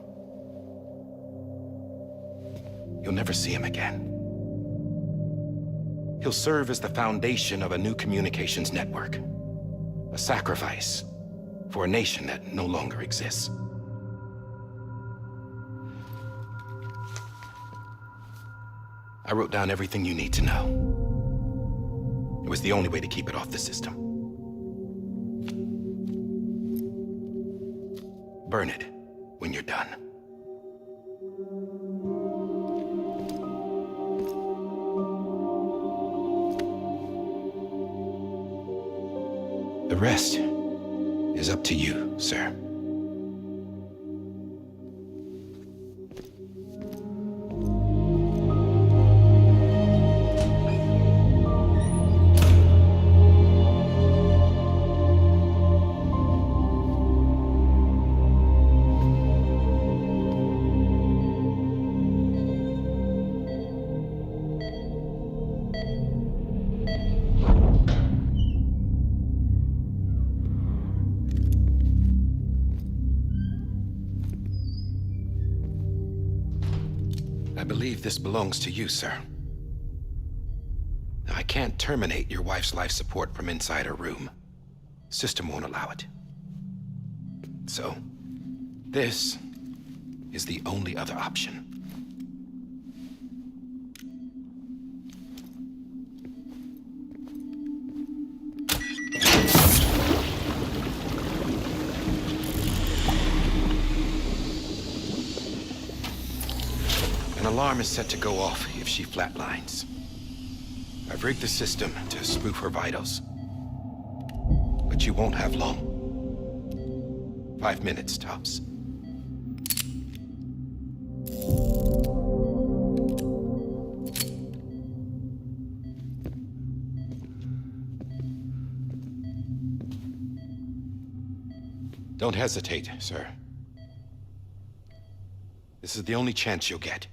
You'll never see him again. He'll serve as the foundation of a new communications network. A sacrifice for a nation that no longer exists. I wrote down everything you need to know. It was the only way to keep it off the system. Burn it when you're done. The rest is up to you, sir. I believe this belongs to you, sir. Now, I can't terminate your wife's life support from inside her room. System won't allow it. So, this is the only other option. An alarm is set to go off if she flatlines. I've rigged the system to spoof her vitals. But you won't have long. 5 minutes, tops. Don't hesitate, sir. This is the only chance you'll get.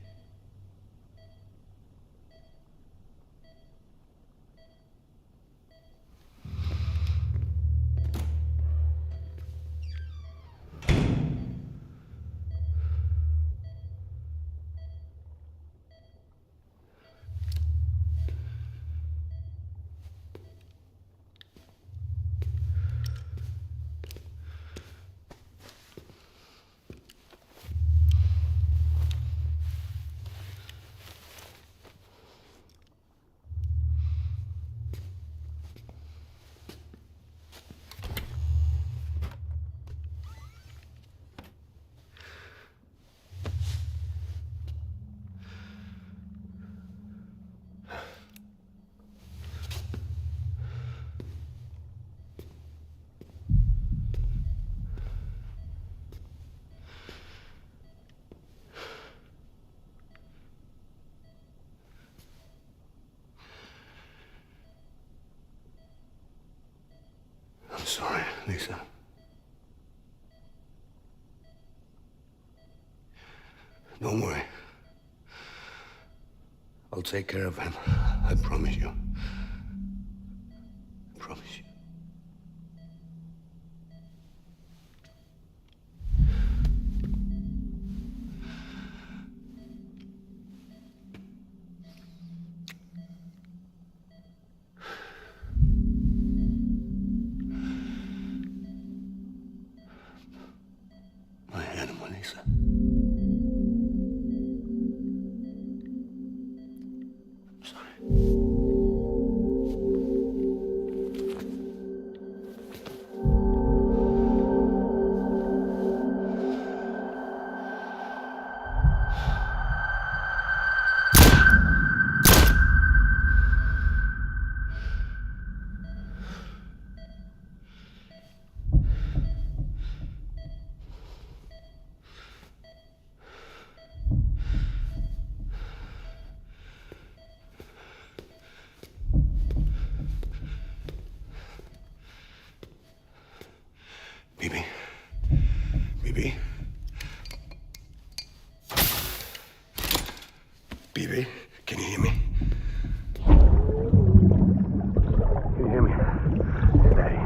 I'm sorry, Lisa. Don't worry. I'll take care of him. I promise you. I promise you. My animal, Lisa. I'm sorry. Bibi? Bibi? Bibi, can you hear me? Can you hear me? It's Daddy.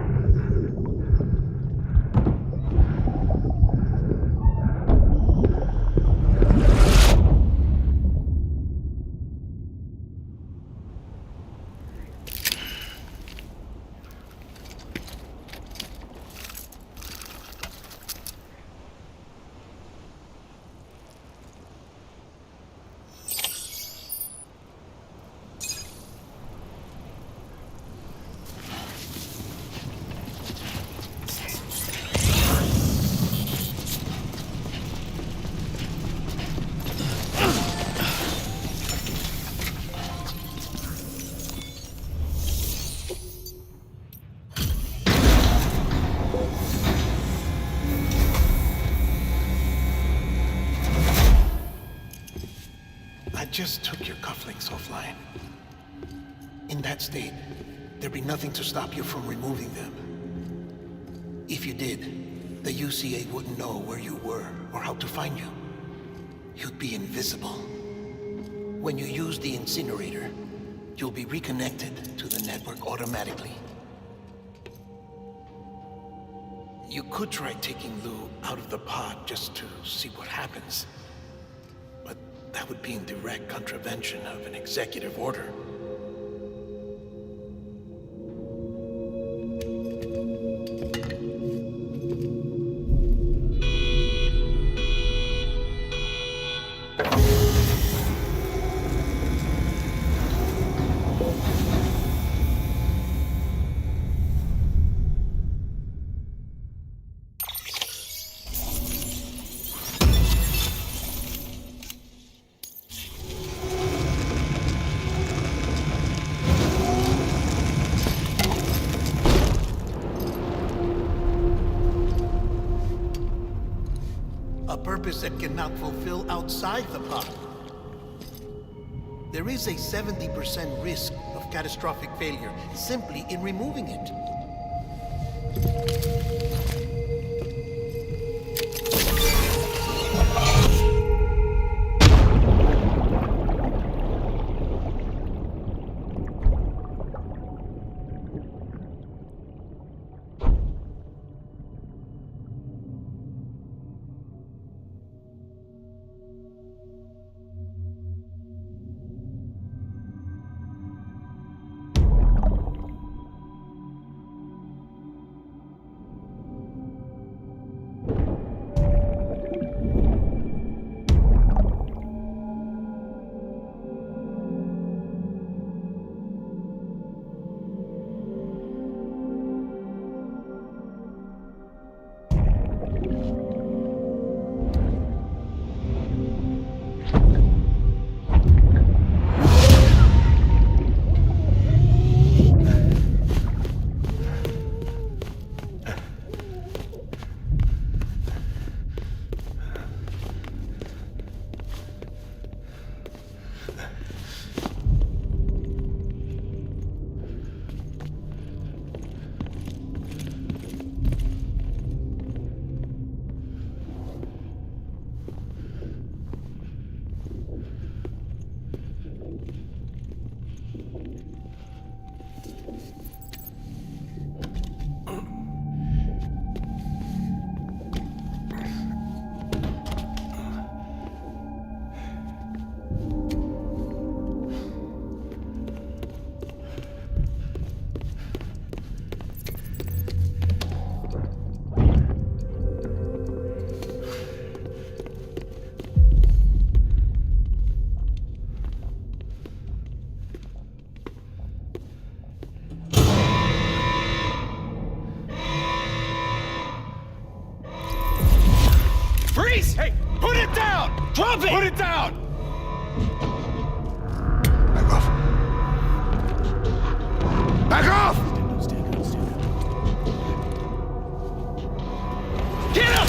just took your cufflinks offline. In that state, there'd be nothing to stop you from removing them. If you did, the UCA wouldn't know where you were or how to find you. You'd be invisible. When you use the incinerator, you'll be reconnected to the network automatically. You could try taking Lou out of the pod just to see what happens. But that would be in direct contravention of an executive order. A purpose that cannot fulfill outside the pod. There is a 70% risk of catastrophic failure simply in removing it. Hey, put it down! Drop it! Put it down! Back off. Back off! Get up!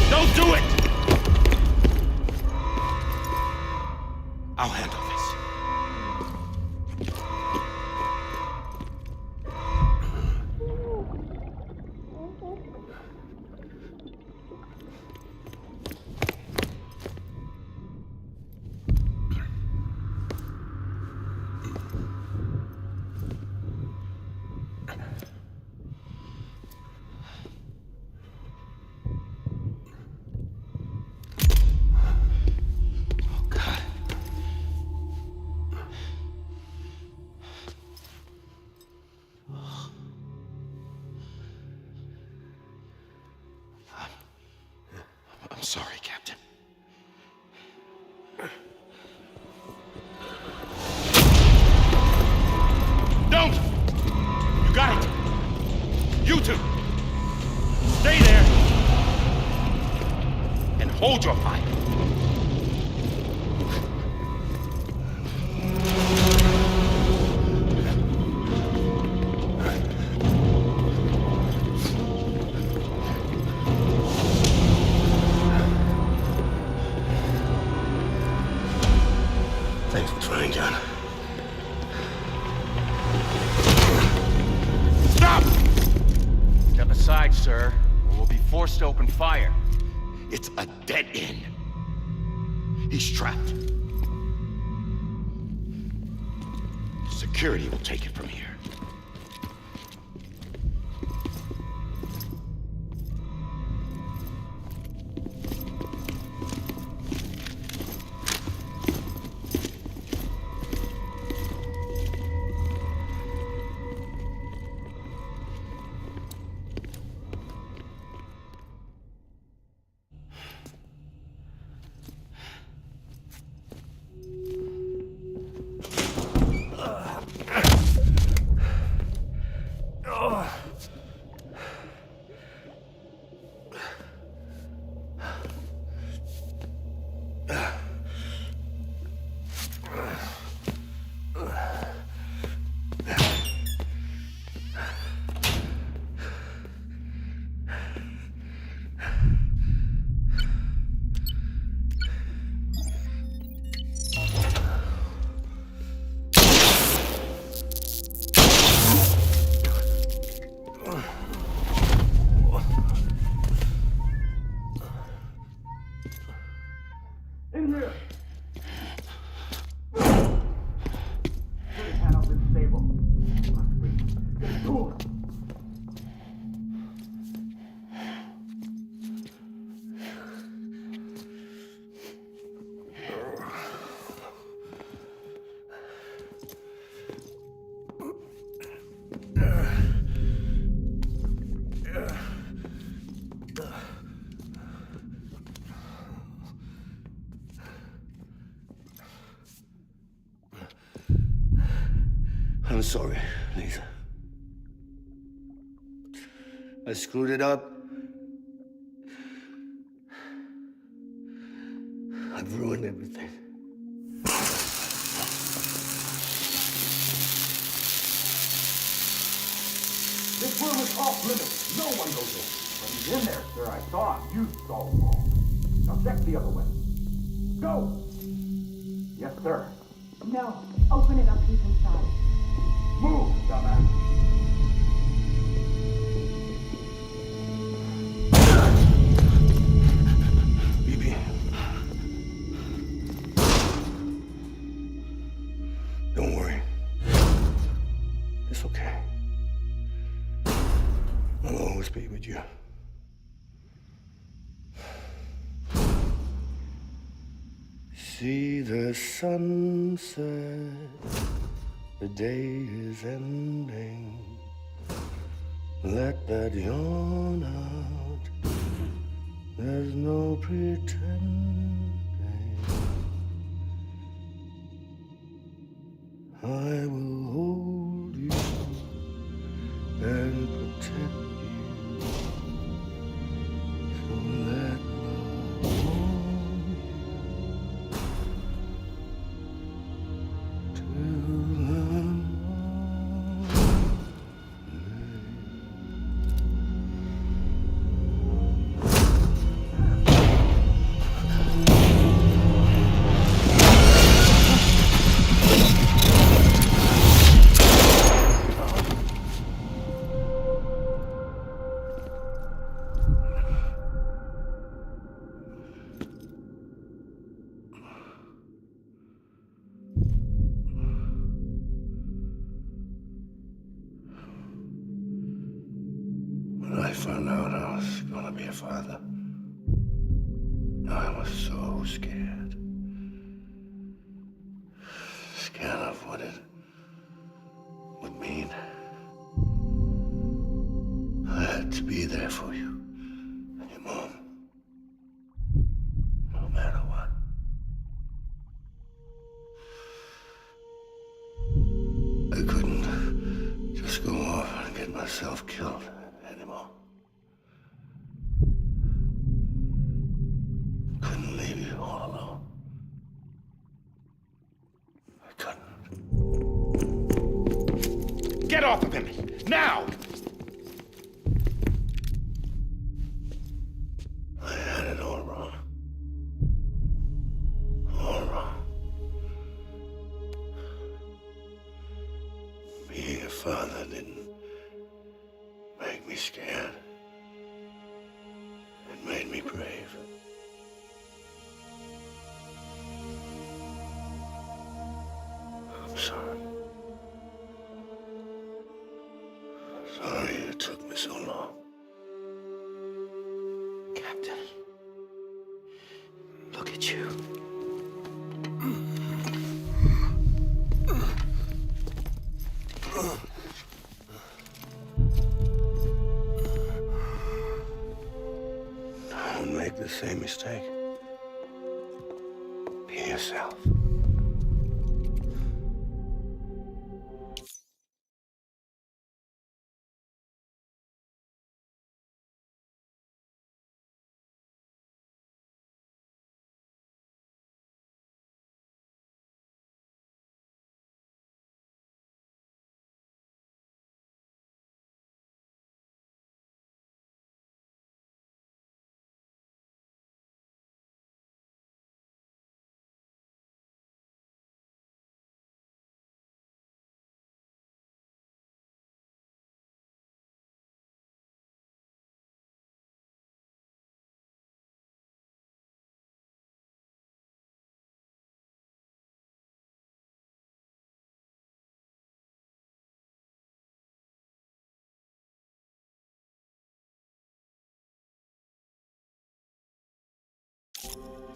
Don't do it! I'll handle this. I'm sorry, Captain. Don't! You got it! You two! Stay there! And hold your fire! Thanks for trying, John. Stop! Step aside, sir, or we'll be forced to open fire. It's a dead end. He's trapped. Security will take it from here. I'm sorry, Lisa. I screwed it up. I've ruined everything. This room is off limits. No one goes in. But he's in there, sir. I saw him. You saw him all. Now check the other way. Go! Yes, sir. No. Open it up. He's inside. Move, dumbass. BB. Don't worry. It's okay. I'll always be with you. See the sunset, the day is ending. Let that yawn out, there's no pretending. I will hold you and protect you. So let love warm you till the morning. When I found out I was gonna be a father, I was so scared. Scared of what it would mean. I had to be there for you and your mom, no matter what. I couldn't just go off and get myself killed anymore. Couldn't leave you all alone. I couldn't. Get off of him! Now! I had it all wrong. All wrong. Be yourself.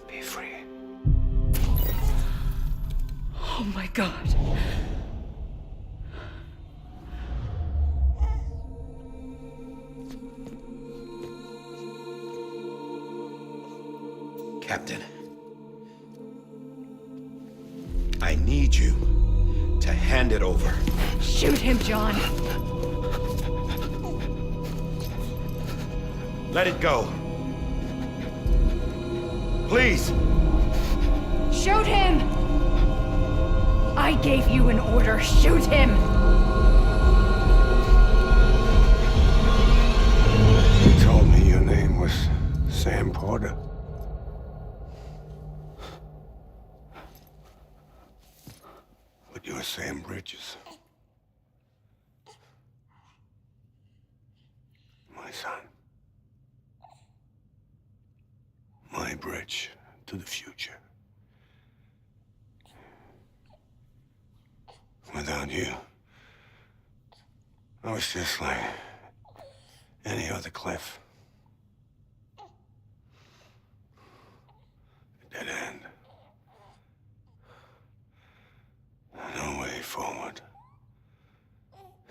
Be free. Oh my God. Captain, I need you to hand it over. Shoot him, John. Let it go. Please. Shoot him! I gave you an order. Shoot him! You told me your name was Sam Porter. But you're Sam Bridges. My son. My bridge to the future. Without you, I was just like any other Cliff. A dead end. No way forward.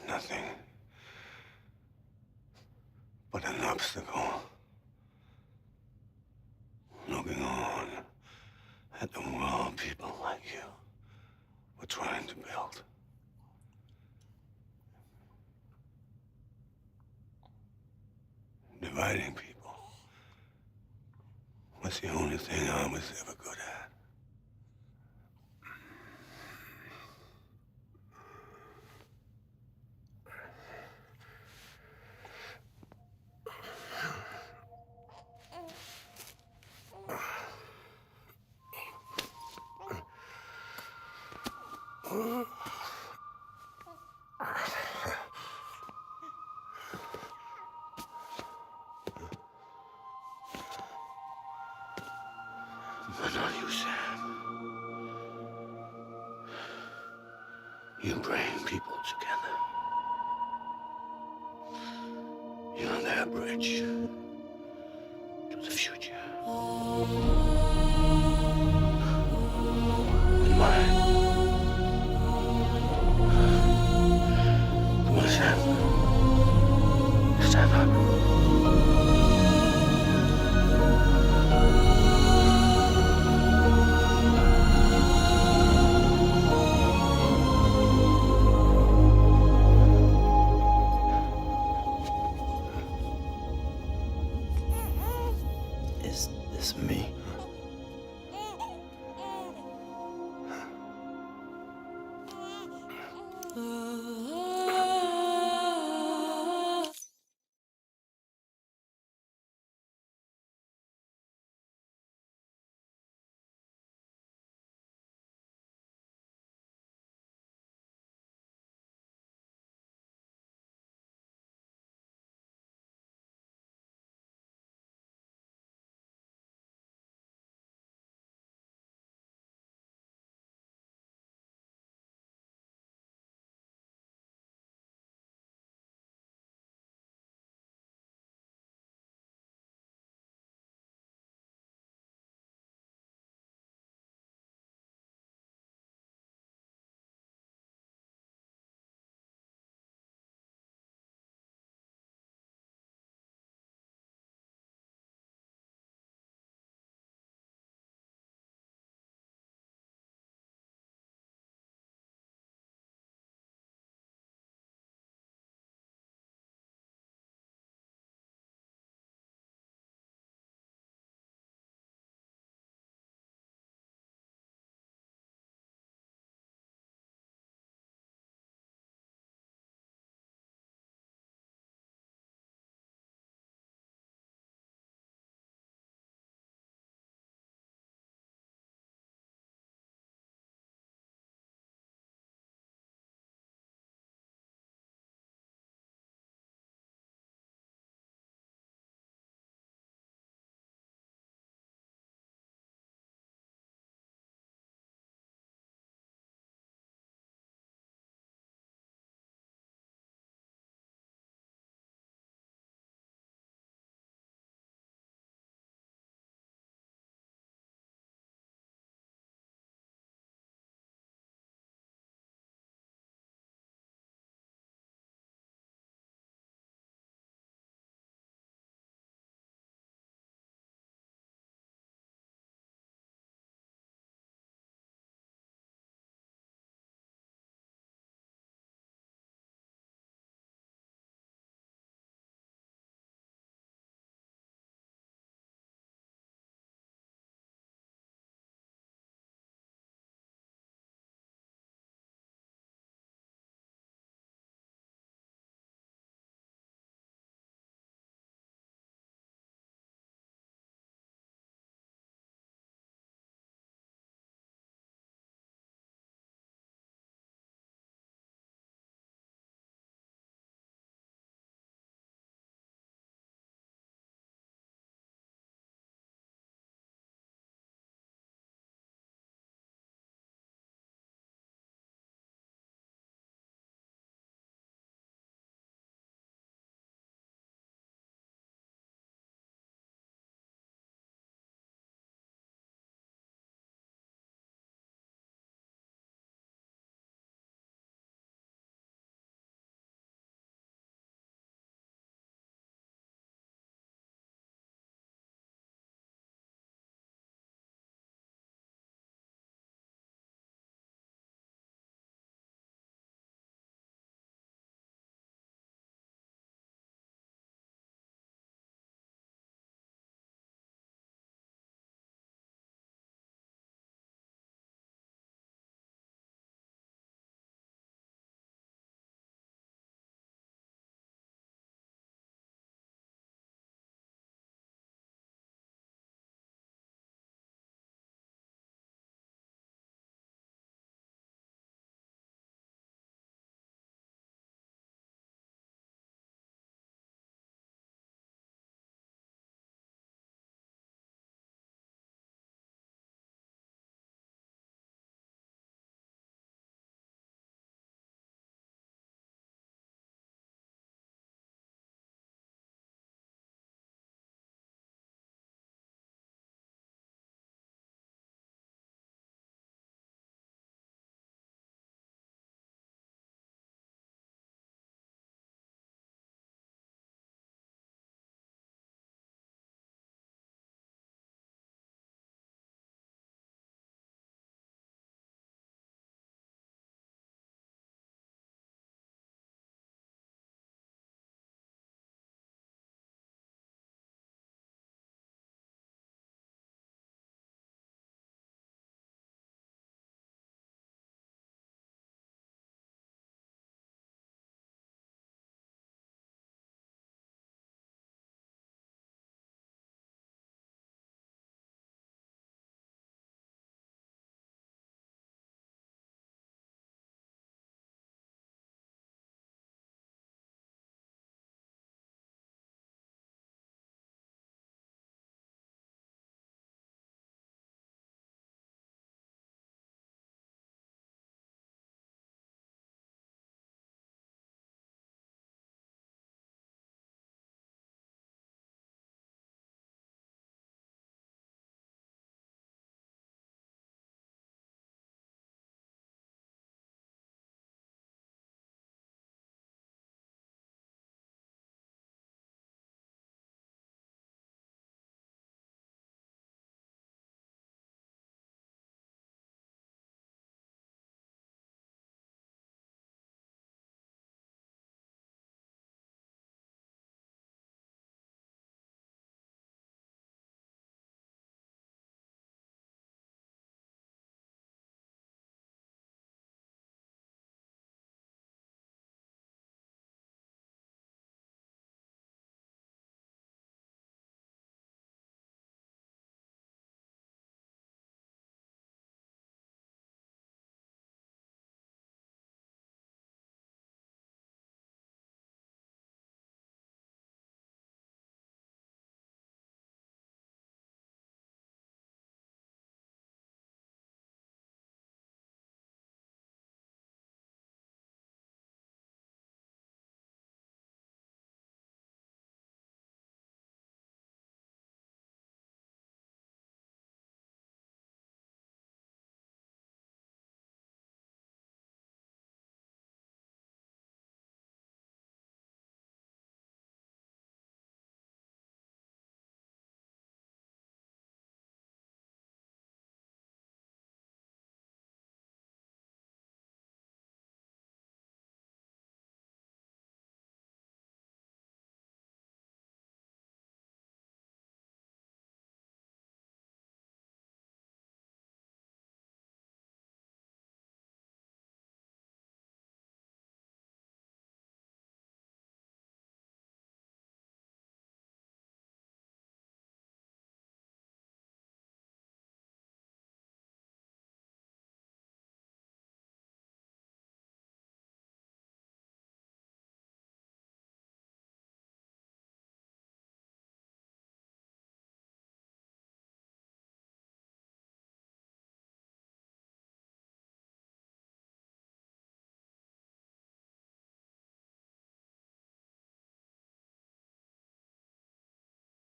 Nothing but an obstacle. Looking on at the world people like you were trying to build. Dividing people was the only thing I was ever good at. But not you, Sam. You bring people together. You're their bridge.